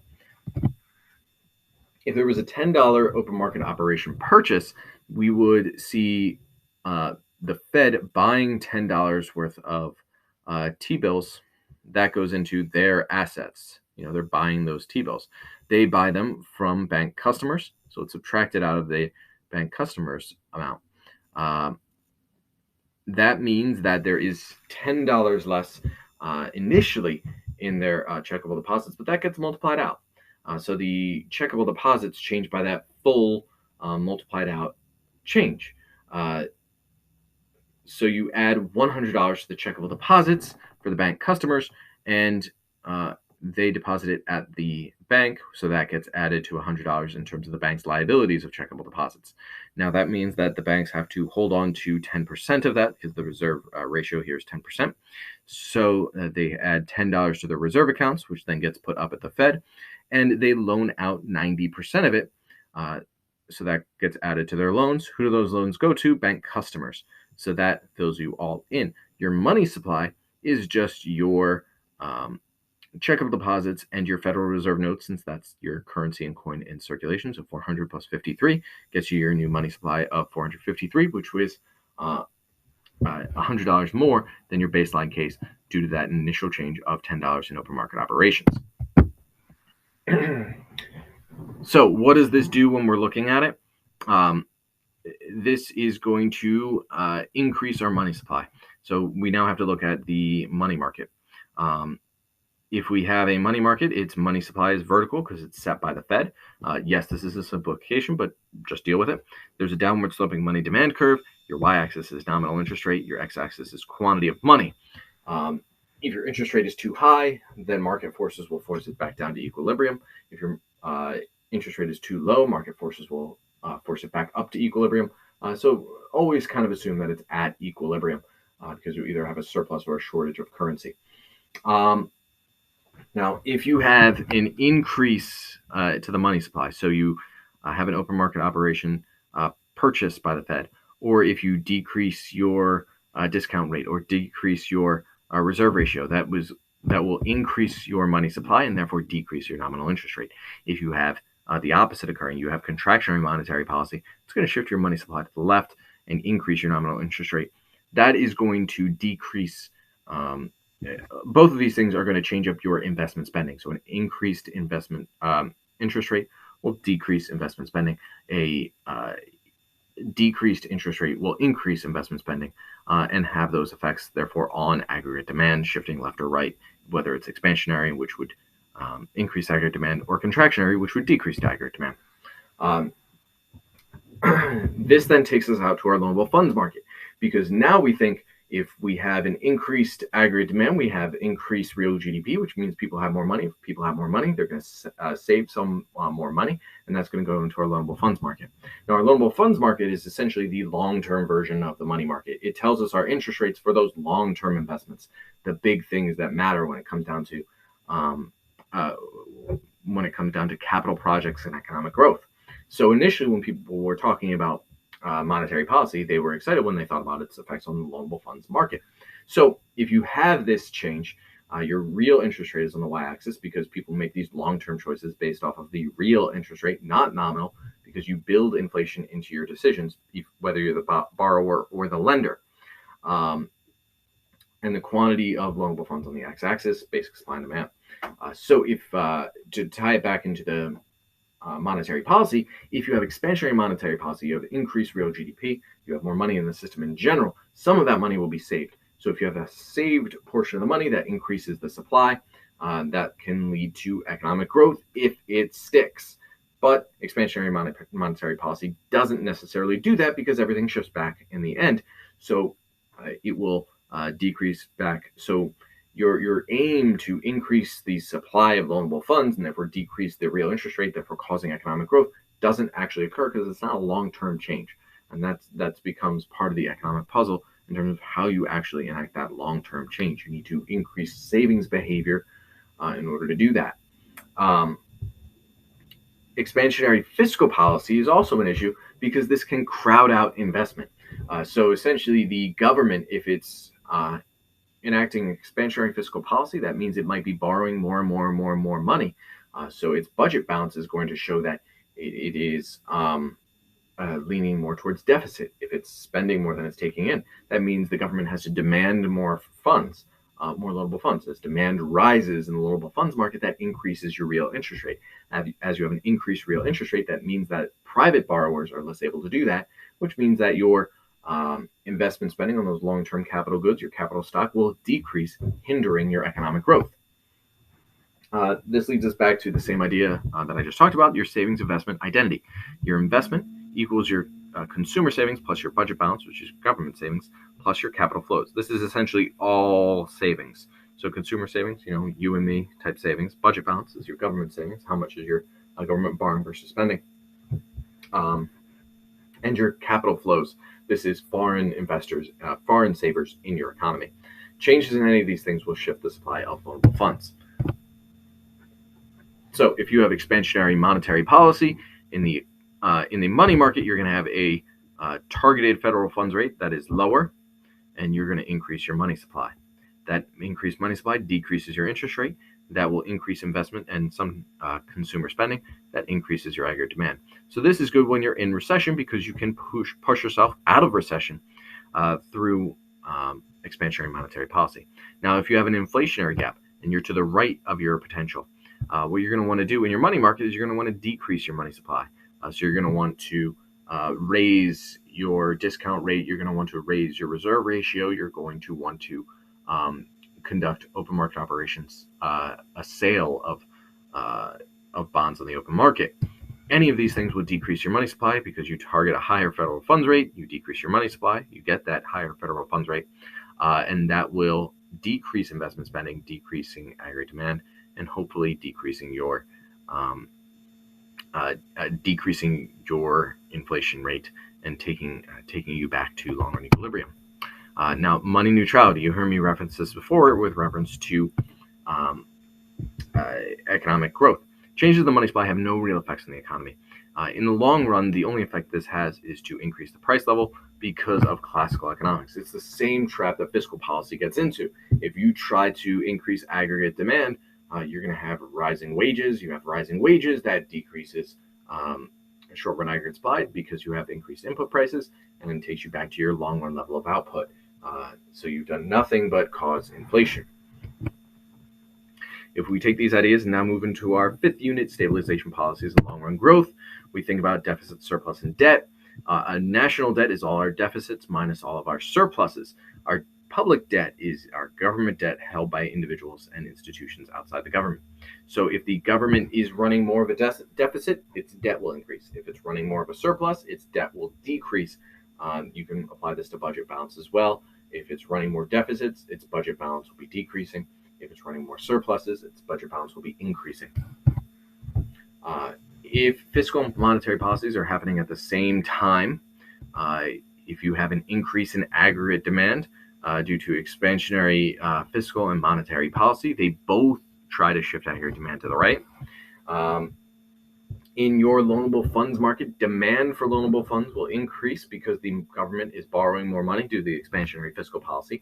If there was a $10 open market operation purchase, we would see the Fed buying $10 worth of T-bills. That goes into their assets. They're buying those T-bills. They buy them from bank customers, so it's subtracted out of the bank customers amount. That means that there is $10 less initially in their checkable deposits, but that gets multiplied out. So the checkable deposits change by that full multiplied out change. So you add $100 to the checkable deposits for the bank customers, and they deposit it at the bank, so that gets added to $100 in terms of the bank's liabilities of checkable deposits. Now that means that the banks have to hold on to 10% of that because the reserve ratio here is 10%. So they add $10 to their reserve accounts, which then gets put up at the Fed, and they loan out 90% of it. So that gets added to their loans. Who do those loans go to? Bank customers. So that fills you all in. Your money supply is just your checkable deposits and your Federal Reserve notes, since that's your currency and coin in circulation. So 400 plus 53 gets you your new money supply of 453, which was $100 more than your baseline case due to that initial change of $10 in open market operations. So what does this do when we're looking at it? This is going to increase our money supply. So we now have to look at the money market. If we have a money market, its money supply is vertical because it's set by the Fed. Yes, this is a simplification, but just deal with it. There's a downward sloping money demand curve. Your y-axis is nominal interest rate. Your x-axis is quantity of money. If your interest rate is too high, then market forces will force it back down to equilibrium. If your interest rate is too low, market forces will force it back up to equilibrium. So always kind of assume that it's at equilibrium because you either have a surplus or a shortage of currency. Now, if you have an increase to the money supply, so you have an open market operation purchased by the Fed, or if you decrease your discount rate or decrease your reserve ratio, that will increase your money supply and therefore decrease your nominal interest rate. If you have the opposite occurring, you have contractionary monetary policy, it's going to shift your money supply to the left and increase your nominal interest rate. That is going to decrease both of these things are going to change up your investment spending. So an increased investment interest rate will decrease investment spending. A decreased interest rate will increase investment spending and have those effects, therefore, on aggregate demand, shifting left or right, whether it's expansionary, which would increase aggregate demand, or contractionary, which would decrease aggregate demand. This then takes us out to our loanable funds market, because now we think if we have an increased aggregate demand, we have increased real GDP, which means people have more money. If people have more money, they're going to save some more money, and that's going to go into our loanable funds market. Now, our loanable funds market is essentially the long-term version of the money market. It tells us our interest rates for those long-term investments, the big things that matter when it comes down to capital projects and economic growth. So initially, when people were talking about monetary policy, they were excited when they thought about its effects on the loanable funds market. So if you have this change, your real interest rate is on the y-axis, because people make these long-term choices based off of the real interest rate, not nominal, because you build inflation into your decisions, whether you're the borrower or the lender. And the quantity of loanable funds on the x-axis, basic supply and demand. So if to tie it back into the monetary policy, if you have expansionary monetary policy, you have increased real GDP, you have more money in the system in general, some of that money will be saved. So if you have a saved portion of the money, that increases the supply. That can lead to economic growth if it sticks. But expansionary monetary policy doesn't necessarily do that, because everything shifts back in the end. So it will decrease back. So your aim to increase the supply of loanable funds and therefore decrease the real interest rate, therefore causing economic growth, doesn't actually occur, because it's not a long-term change. And that becomes part of the economic puzzle in terms of how you actually enact that long-term change. You need to increase savings behavior in order to do that. Expansionary fiscal policy is also an issue, because this can crowd out investment. So essentially, the government, if it's enacting expansionary fiscal policy, that means it might be borrowing more and more and more and more money. So its budget balance is going to show that it is leaning more towards deficit. If it's spending more than it's taking in, that means the government has to demand more funds, more loanable funds. As demand rises in the loanable funds market, that increases your real interest rate. As you have an increased real interest rate, that means that private borrowers are less able to do that, which means that your investment spending on those long-term capital goods, your capital stock, will decrease, hindering your economic growth. This leads us back to the same idea that I just talked about, your savings investment identity. Your investment equals your consumer savings plus your budget balance, which is government savings, plus your capital flows. This is essentially all savings. So consumer savings, you and me type savings. Budget balance is your government savings. How much is your government borrowing versus spending? And your capital flows. This is foreign investors, foreign savers in your economy. Changes in any of these things will shift the supply of loanable funds. So if you have expansionary monetary policy in the money market, you're going to have a targeted federal funds rate that is lower, and you're going to increase your money supply. That increased money supply decreases your interest rate. That will increase investment and some consumer spending. That increases your aggregate demand. So this is good when you're in recession, because you can push yourself out of recession through expansionary monetary policy. Now, if you have an inflationary gap and you're to the right of your potential, what you're going to want to do in your money market is you're going to want to decrease your money supply. So you're going to want to raise your discount rate. You're going to want to raise your reserve ratio. You're going to want to conduct open market operations, a sale of bonds on the open market. Any of these things will decrease your money supply, because you target a higher federal funds rate. You decrease your money supply, you get that higher federal funds rate, and that will decrease investment spending, decreasing aggregate demand, and hopefully decreasing your inflation rate and taking you back to long-run equilibrium. Now, money neutrality. You heard me reference this before with reference to economic growth. Changes in the money supply have no real effects on the economy. In the long run, the only effect this has is to increase the price level because of classical economics. It's the same trap that fiscal policy gets into. If you try to increase aggregate demand, you're going to have rising wages. You have rising wages that decreases short-run aggregate supply because you have increased input prices, and then takes you back to your long-run level of output. So you've done nothing but cause inflation. If we take these ideas and now move into our fifth unit, stabilization policies and long-run growth, we think about deficit, surplus, and debt. A national debt is all our deficits minus all of our surpluses. Our public debt is our government debt held by individuals and institutions outside the government. So if the government is running more of a deficit, its debt will increase. If it's running more of a surplus, its debt will decrease. You can apply this to budget balance as well. If it's running more deficits, its budget balance will be decreasing. If it's running more surpluses, its budget balance will be increasing. If fiscal and monetary policies are happening at the same time, if you have an increase in aggregate demand due to expansionary fiscal and monetary policy, they both try to shift aggregate demand to the right. In your loanable funds market, demand for loanable funds will increase because the government is borrowing more money due to the expansionary fiscal policy.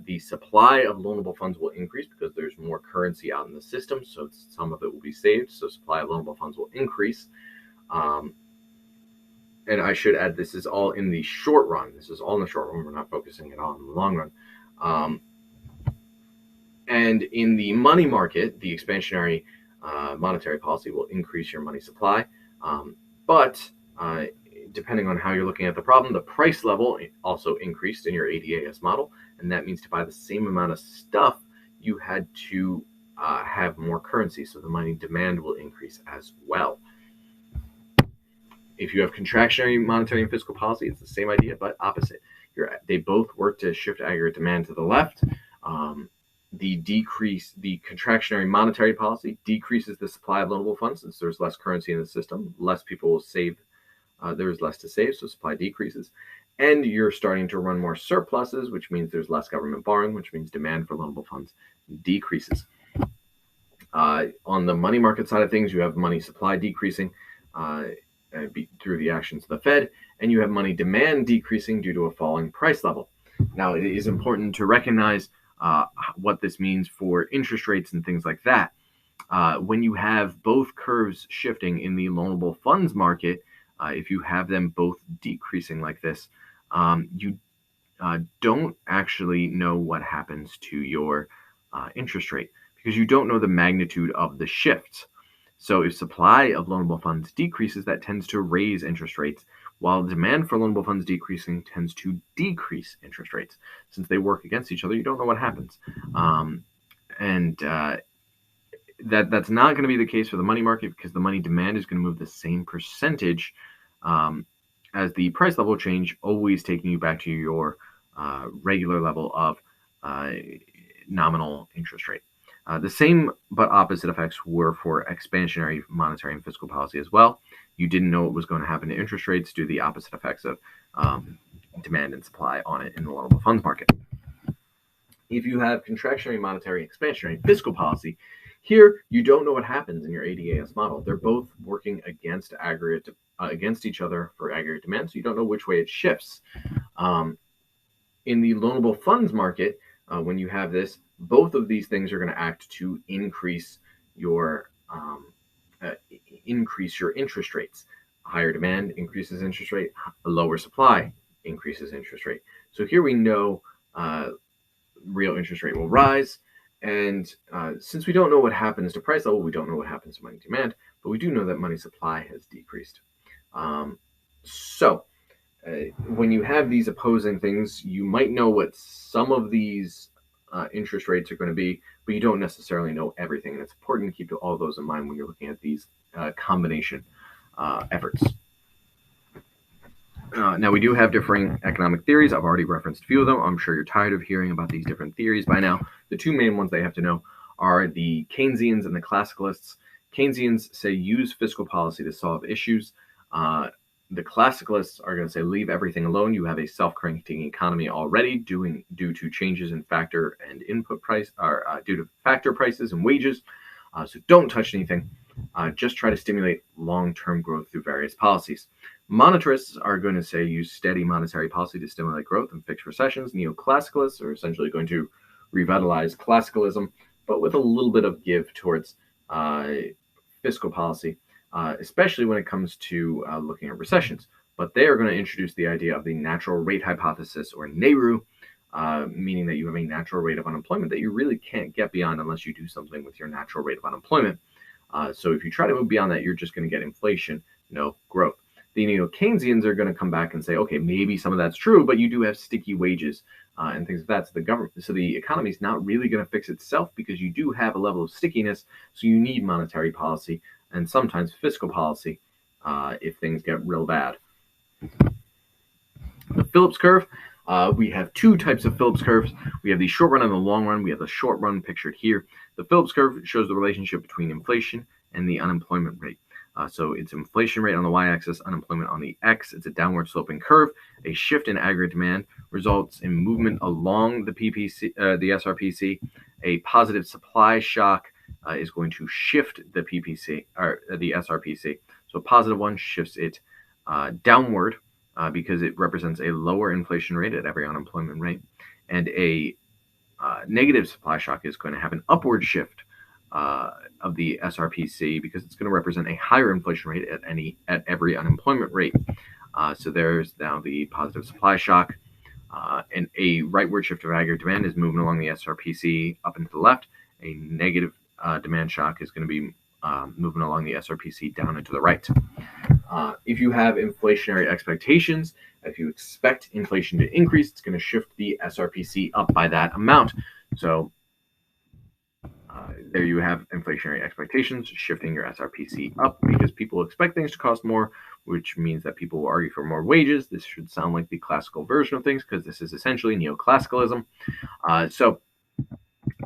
The supply of loanable funds will increase because there's more currency out in the system, so some of it will be saved, so supply of loanable funds will increase. And I should add, this is all in the short run. This is all in the short run. We're not focusing at all in the long run. And in the money market, the expansionary monetary policy will increase your money supply. But depending on how you're looking at the problem, the price level also increased in your ADAS model. And that means to buy the same amount of stuff, you had to have more currency. So the money demand will increase as well. If you have contractionary monetary and fiscal policy, it's the same idea, but opposite. They both work to shift aggregate demand to the left. The contractionary monetary policy decreases the supply of loanable funds since there's less currency in the system. Less people will save. There's less to save, so supply decreases. And you're starting to run more surpluses, which means there's less government borrowing, which means demand for loanable funds decreases. On the money market side of things, you have money supply decreasing through the actions of the Fed, and you have money demand decreasing due to a falling price level. Now, it is important to recognize what this means for interest rates and things like that. When you have both curves shifting in the loanable funds market, if you have them both decreasing like this, you don't actually know what happens to your interest rate because you don't know the magnitude of the shifts. So if supply of loanable funds decreases, that tends to raise interest rates, while demand for loanable funds decreasing tends to decrease interest rates. Since they work against each other, you don't know what happens. That's not going to be the case for the money market because the money demand is going to move the same percentage as the price level change, always taking you back to your regular level of nominal interest rate. The same but opposite effects were for expansionary monetary and fiscal policy as well. You didn't know what was going to happen to interest rates due to the opposite effects of demand and supply on it in the loanable funds market. If you have contractionary monetary and expansionary fiscal policy, here you don't know what happens in your ADAS model. They're both working against each other for aggregate demand, so you don't know which way it shifts. In the loanable funds market, when you have this, both of these things are going to act to increase your interest rates. Higher demand increases interest rate. A lower supply increases interest rate. So here we know real interest rate will rise. And since we don't know what happens to price level, we don't know what happens to money demand, but we do know that money supply has decreased. When you have these opposing things, you might know what some of these interest rates are going to be, but you don't necessarily know everything. And it's important to keep all those in mind when you're looking at these combination efforts. Now, we do have differing economic theories. I've already referenced a few of them. I'm sure you're tired of hearing about these different theories by now. The two main ones they have to know are the Keynesians and the classicalists. Keynesians say use fiscal policy to solve issues. The classicalists are going to say leave everything alone. You have a self-correcting economy already due to changes in factor and input price, or due to factor prices and wages. So don't touch anything. Just try to stimulate long-term growth through various policies. Monetarists are going to say use steady monetary policy to stimulate growth and fix recessions. Neoclassicalists are essentially going to revitalize classicalism, but with a little bit of give towards fiscal policy, especially when it comes to looking at recessions. But they are going to introduce the idea of the natural rate hypothesis, or NAIRU, meaning that you have a natural rate of unemployment that you really can't get beyond unless you do something with your natural rate of unemployment. So if you try to move beyond that, you're just going to get inflation, no growth. The neo-Keynesians are going to come back and say, okay, maybe some of that's true, but you do have sticky wages and things like that. So the economy is not really going to fix itself because you do have a level of stickiness. So you need monetary policy and sometimes fiscal policy if things get real bad. The Phillips curve. We have two types of Phillips curves. We have the short run and the long run. We have the short run pictured here. The Phillips curve shows the relationship between inflation and the unemployment rate. So it's inflation rate on the y-axis, unemployment on the x. It's a downward sloping curve. A shift in aggregate demand results in movement along the SRPC. A positive supply shock is going to shift the SRPC. So a positive one shifts it downward because it represents a lower inflation rate at every unemployment rate, and a negative supply shock is going to have an upward shift of the SRPC because it's going to represent a higher inflation rate at every unemployment rate. So there's now the positive supply shock, and a rightward shift of aggregate demand is moving along the SRPC up and to the left. A negative demand shock is going to be moving along the SRPC down and to the right. If you have inflationary expectations, if you expect inflation to increase, it's going to shift the SRPC up by that amount. So there you have inflationary expectations shifting your SRPC up because people expect things to cost more, which means that people will argue for more wages. This should sound like the classical version of things because this is essentially neoclassicalism. So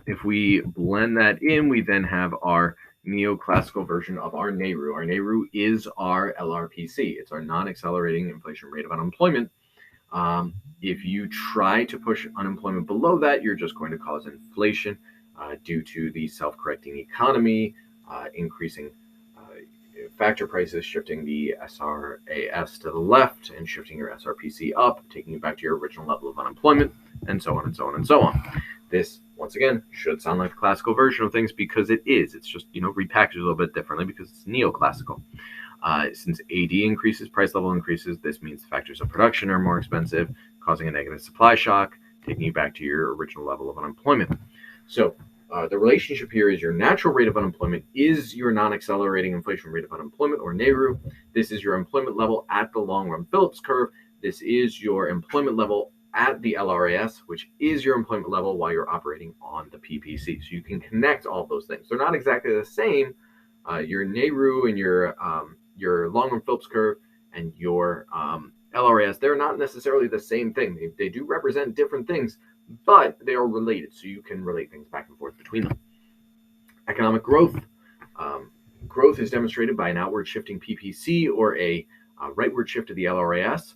if we blend that in, we then have our neoclassical version of our NAIRU. Our NAIRU is our LRPC. It's our non-accelerating inflation rate of unemployment. If you try to push unemployment below that, you're just going to cause inflation due to the self-correcting economy, increasing factor prices, shifting the SRAS to the left and shifting your SRPC up, taking you back to your original level of unemployment, and so on and so on and so on. This, once again, should sound like the classical version of things because it is. It's just, repackaged a little bit differently because it's neoclassical. Since AD increases, price level increases, this means factors of production are more expensive, causing a negative supply shock, taking you back to your original level of unemployment. So the relationship here is your natural rate of unemployment is your non-accelerating inflation rate of unemployment, or NAIRU. This is your employment level at the long-run Phillips curve. This is your employment level at the LRAS, which is your employment level while you're operating on the PPC. So you can connect all of those things. They're not exactly the same. Your NAIRU and your long-run Phillips curve and your LRAS, they're not necessarily the same thing. They do represent different things, but they are related, so you can relate things back and forth between them. Economic growth. Growth is demonstrated by an outward shifting PPC or a rightward shift of the LRAS.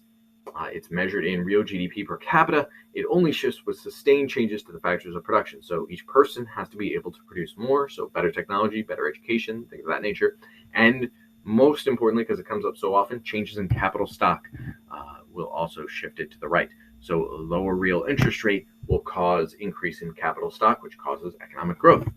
It's measured in real GDP per capita. It only shifts with sustained changes to the factors of production. So each person has to be able to produce more, so better technology, better education, things of that nature. And most importantly, because it comes up so often, changes in capital stock will also shift it to the right. So a lower real interest rate will cause increase in capital stock, which causes economic growth.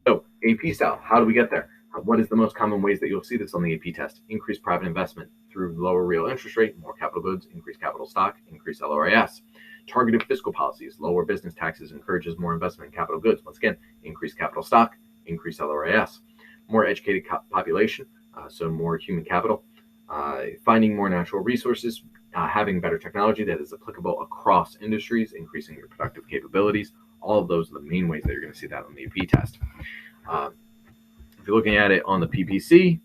So AP style, how do we get there? What is the most common ways that you'll see this on the AP test? Increase private investment through lower real interest rate, more capital goods, increase capital stock, increase LRAS. Targeted fiscal policies, lower business taxes encourages more investment in capital goods. Once again, increase capital stock, increase LRAS. More educated population, so more human capital. Finding more natural resources, having better technology that is applicable across industries, increasing your productive capabilities. All of those are the main ways that you're going to see that on the AP test. If you're looking at it on the PPC,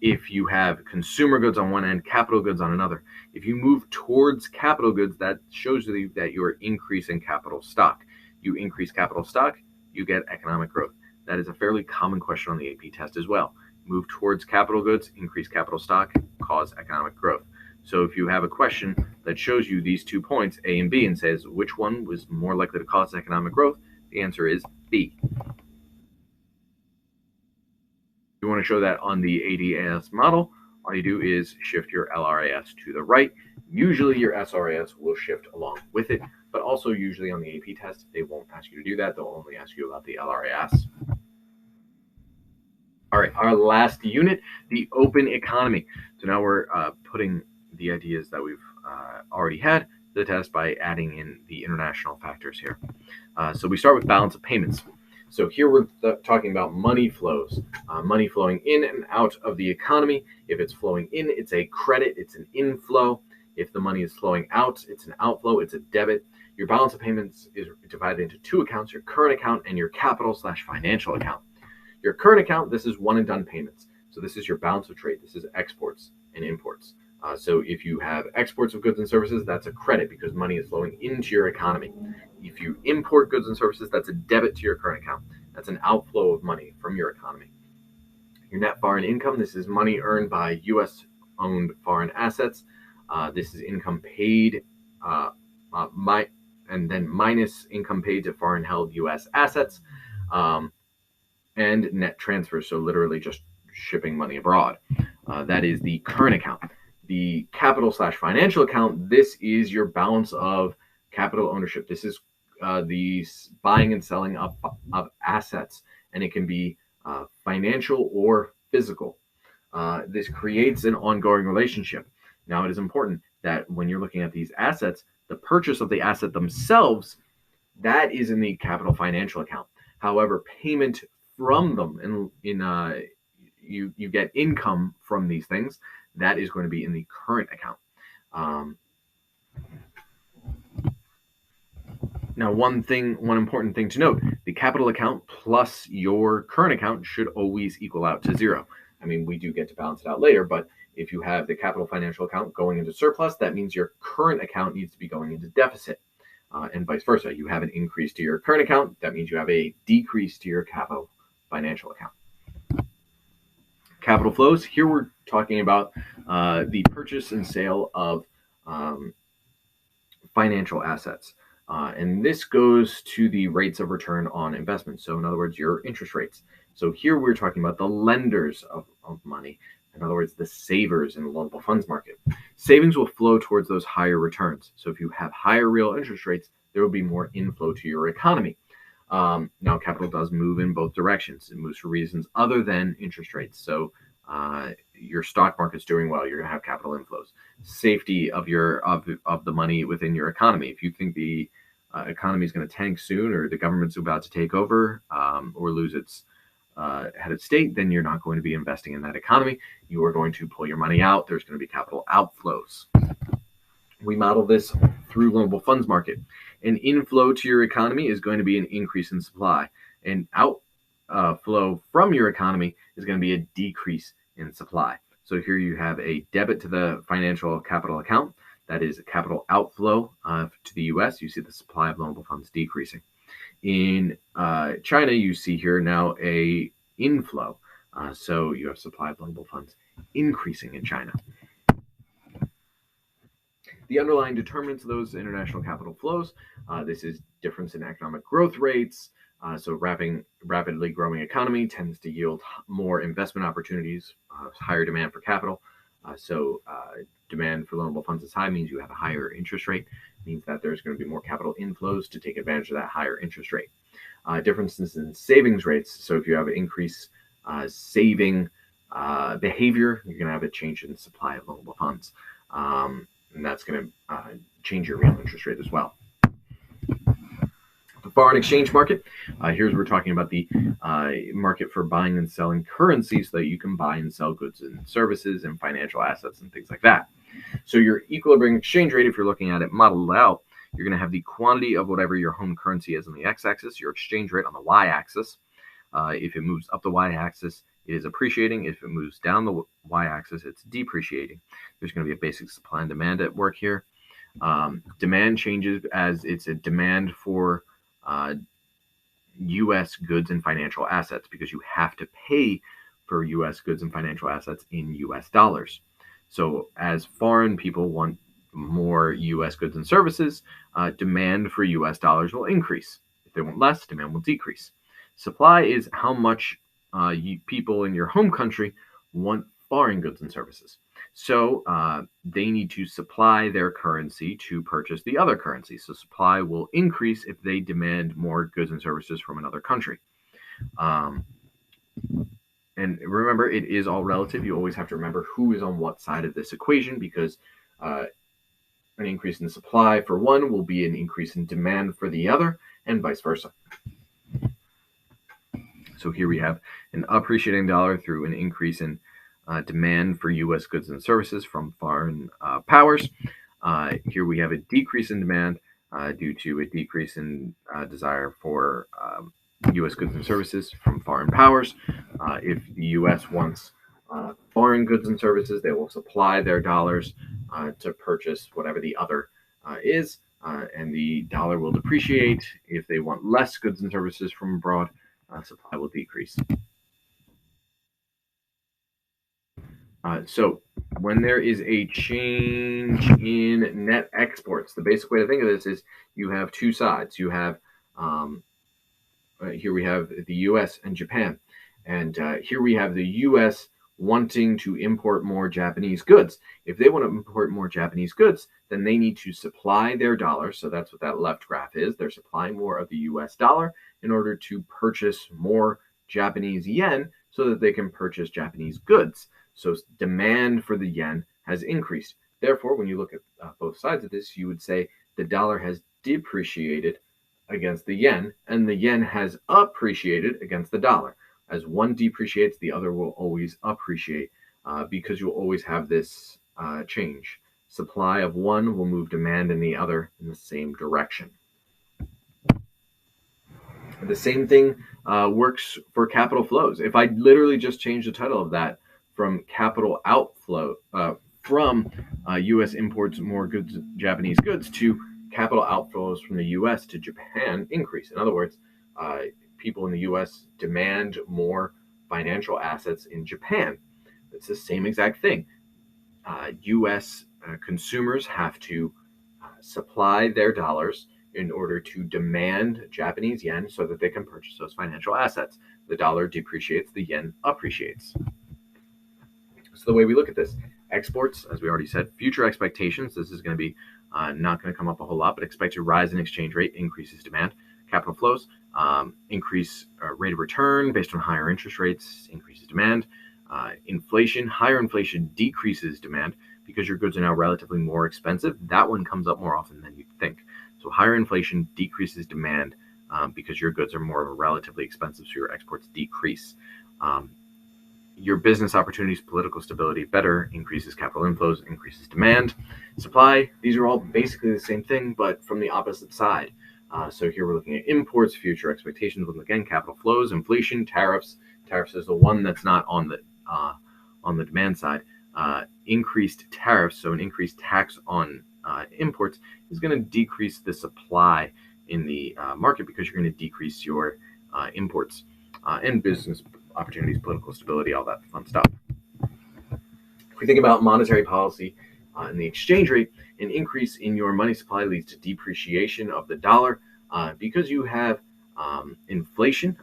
if you have consumer goods on one end, capital goods on another, if you move towards capital goods, that shows you that you are increasing capital stock. You increase capital stock, you get economic growth. That is a fairly common question on the AP test as well. move towards capital goods, increase capital stock, cause economic growth. So if you have a question that shows you these 2 points, A and B, and says which one was more likely to cause economic growth, the answer is B. You want to show that on the ADAS model, all you do is shift your LRAS to the right. Usually your SRAS will shift along with it, but also usually on the AP test, they won't ask you to do that. They'll only ask you about the LRAS. All right, our last unit, the open economy. So now we're putting the ideas that we've already had to the test by adding in the international factors here. So we start with balance of payments. So here we're talking about money flows, money flowing in and out of the economy. If it's flowing in, it's a credit, it's an inflow. If the money is flowing out, it's an outflow, it's a debit. Your balance of payments is divided into 2 accounts, your current account and your capital/financial account. Your current account, this is one and done payments. So this is your balance of trade. This is exports and imports. So if you have exports of goods and services, that's a credit because money is flowing into your economy. If you import goods and services, that's a debit to your current account. That's an outflow of money from your economy. Your net foreign income, this is money earned by U.S.-owned foreign assets. This is income paid, and then minus income paid to foreign-held U.S. assets. And net transfers, so literally just shipping money abroad. That is the current account. The capital/financial account, this is your balance of capital ownership. This is the buying and selling of assets, and it can be financial or physical. This creates an ongoing relationship. Now, it is important that when you're looking at these assets, the purchase of the asset themselves, that is in the capital financial account. However, payment from them, you get income from these things, that is going to be in the current account. Now, one important thing to note, the capital account plus your current account should always equal out to 0. I mean, we do get to balance it out later, but if you have the capital financial account going into surplus, that means your current account needs to be going into deficit. And vice versa. You have an increase to your current account, that means you have a decrease to your capital financial account. Capital flows, here we're talking about the purchase and sale of financial assets. And this goes to the rates of return on investment. So in other words, your interest rates. So here we're talking about the lenders of money. In other words, the savers in the loanable funds market. Savings will flow towards those higher returns. So if you have higher real interest rates, there will be more inflow to your economy. Now, capital does move in both directions. It moves for reasons other than interest rates. So your stock market's doing well, you're going to have capital inflows. Safety of the money within your economy. If you think the economy is going to tank soon, or the government's about to take over or lose its head of state, then you're not going to be investing in that economy. You are going to pull your money out. There's going to be capital outflows. We model this through loanable funds market. An inflow to your economy is going to be an increase in supply. An outflow from your economy is going to be a decrease in supply. So here you have a debit to the financial capital account. That is a capital outflow to the U.S. You see the supply of loanable funds decreasing. In China, you see here now a inflow. So you have supply of loanable funds increasing in China. The underlying determinants of those international capital flows, this is difference in economic growth rates. So rapidly growing economy tends to yield more investment opportunities, higher demand for capital. So demand for loanable funds is high, means you have a higher interest rate, means that there's going to be more capital inflows to take advantage of that higher interest rate. Differences in savings rates. So if you have an increased saving behavior, you're going to have a change in supply of loanable funds. And that's going to change your real interest rate as well. The foreign exchange market. Here's we're talking about the market for buying and selling currency so that you can buy and sell goods and services and financial assets and things like that. So your equilibrium exchange rate, if you're looking at it modeled out, you're going to have the quantity of whatever your home currency is on the x-axis, your exchange rate on the y-axis. If it moves up the y-axis, it is appreciating. If it moves down the y-axis, it's depreciating. There's going to be a basic supply and demand at work here. Demand changes as it's a demand for U.S. goods and financial assets, because you have to pay for U.S. goods and financial assets in U.S. dollars. So as foreign people want more U.S. goods and services, demand for U.S. dollars will increase. If they want less, demand will decrease. Supply is how much people in your home country want foreign goods and services. So they need to supply their currency to purchase the other currency. So supply will increase if they demand more goods and services from another country. And remember, it is all relative. You always have to remember who is on what side of this equation, because an increase in supply for one will be an increase in demand for the other, and vice versa. So here we have an appreciating dollar through an increase in demand for U.S. goods and services from foreign powers. Here we have a decrease in demand due to a decrease in desire for U.S. goods and services from foreign powers. If the U.S. wants foreign goods and services, they will supply their dollars to purchase whatever the other is, and the dollar will depreciate. If they want less goods and services from abroad, supply will decrease. So when there is a change in net exports, the basic way to think of this is you have two sides. You have here we have the U.S. and Japan, and here we have the U.S. wanting to import more Japanese goods. If they want to import more Japanese goods, then they need to supply their dollar. So that's what that left graph is. They're supplying more of the U.S. dollar in order to purchase more Japanese yen so that they can purchase Japanese goods. So demand for the yen has increased. Therefore, when you look at both sides of this, you would say the dollar has depreciated against the yen, and the yen has appreciated against the dollar. As one depreciates, the other will always appreciate because you'll always have this change. Supply of one will move demand in the other in the same direction. The same thing works for capital flows. If I literally just change the title of that from capital outflow, from U.S. imports more goods, Japanese goods, to capital outflows from the U.S. to Japan increase. In other words, people in the U.S. demand more financial assets in Japan. It's the same exact thing. U.S. consumers have to supply their dollars in order to demand Japanese yen so that they can purchase those financial assets. The dollar depreciates, the yen appreciates. So the way we look at this, exports, as we already said, future expectations, this is going to be not going to come up a whole lot, but expected rise in exchange rate increases demand. Capital flows, increase rate of return based on higher interest rates, increases demand. Inflation, higher inflation decreases demand because your goods are now relatively more expensive. That one comes up more often than you'd think. So higher inflation decreases demand because your goods are more of a relatively expensive, so your exports decrease. Your business opportunities, political stability better, increases capital inflows, increases demand. Supply, these are all basically the same thing, but from the opposite side. So here we're looking at imports, future expectations, looking again, capital flows, inflation, tariffs. Tariffs is the one that's not on the demand side. Increased tariffs, so an increased tax on imports, is going to decrease the supply in the market because you're going to decrease your imports and business opportunities, political stability, all that fun stuff. If we think about monetary policy and the exchange rate, an increase in your money supply leads to depreciation of the dollar because you have inflation,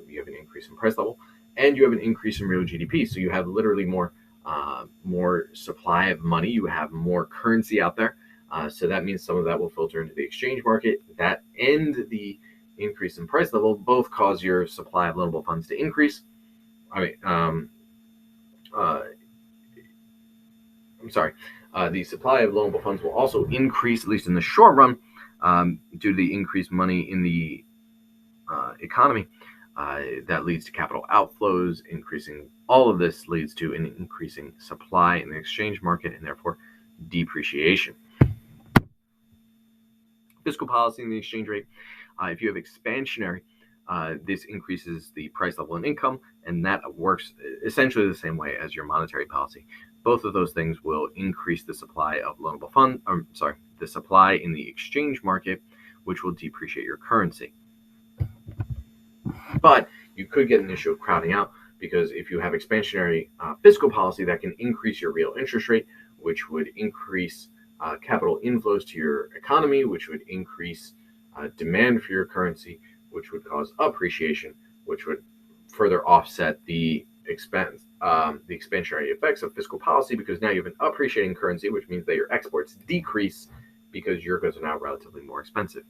you have an increase in price level, and you have an increase in real GDP. So you have literally more supply of money. You have more currency out there. So that means some of that will filter into the exchange market. That and the increase in price level both cause your supply of loanable funds to increase. The supply of loanable funds will also increase, at least in the short run, due to the increased money in the economy. That leads to capital outflows, increasing. All of this leads to an increasing supply in the exchange market and therefore depreciation. Fiscal policy in the exchange rate. If you have expansionary, this increases the price level and income, and that works essentially the same way as your monetary policy. Both of those things will increase the supply of loanable funds, the supply in the exchange market, which will depreciate your currency. But you could get an issue of crowding out because if you have expansionary fiscal policy, that can increase your real interest rate, which would increase capital inflows to your economy, which would increase demand for your currency, which would cause appreciation, which would further offset the expansionary effects of fiscal policy, because now you have an appreciating currency, which means that your exports decrease because your goods are now relatively more expensive.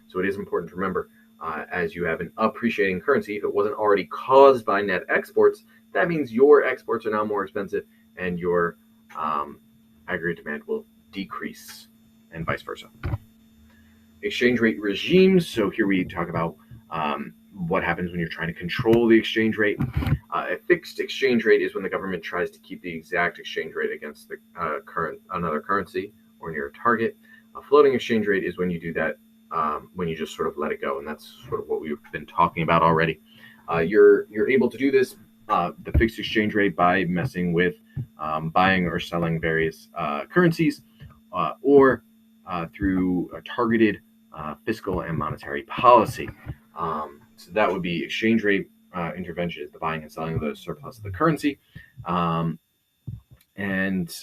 So it is important to remember, as you have an appreciating currency, if it wasn't already caused by net exports, that means your exports are now more expensive and your aggregate demand will decrease, and vice versa. Exchange rate regimes. So here we talk about what happens when you're trying to control the exchange rate. A fixed exchange rate is when the government tries to keep the exact exchange rate against the another currency or near a target. A floating exchange rate is when you do that when you just sort of let it go, and that's sort of what we've been talking about already. You're able to do this, the fixed exchange rate, by messing with buying or selling various currencies, or through a targeted fiscal and monetary policy. So that would be exchange rate intervention, is the buying and selling of the surplus of the currency. And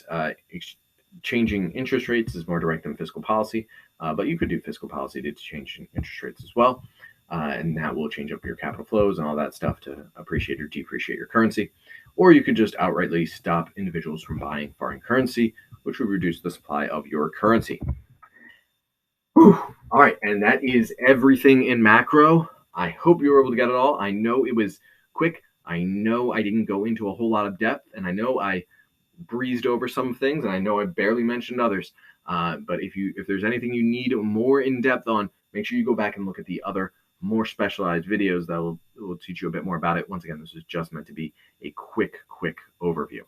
changing interest rates is more direct than fiscal policy, but you could do fiscal policy to change interest rates as well. And that will change up your capital flows and all that stuff to appreciate or depreciate your currency. Or you could just outrightly stop individuals from buying foreign currency, which would reduce the supply of your currency. Whew. All right, and that is everything in macro. I hope you were able to get it all. I know it was quick. I know I didn't go into a whole lot of depth, and I know I breezed over some things, and I know I barely mentioned others. But if there's anything you need more in depth on, make sure you go back and look at the other more specialized videos that will teach you a bit more about it. Once again, this is just meant to be a quick overview.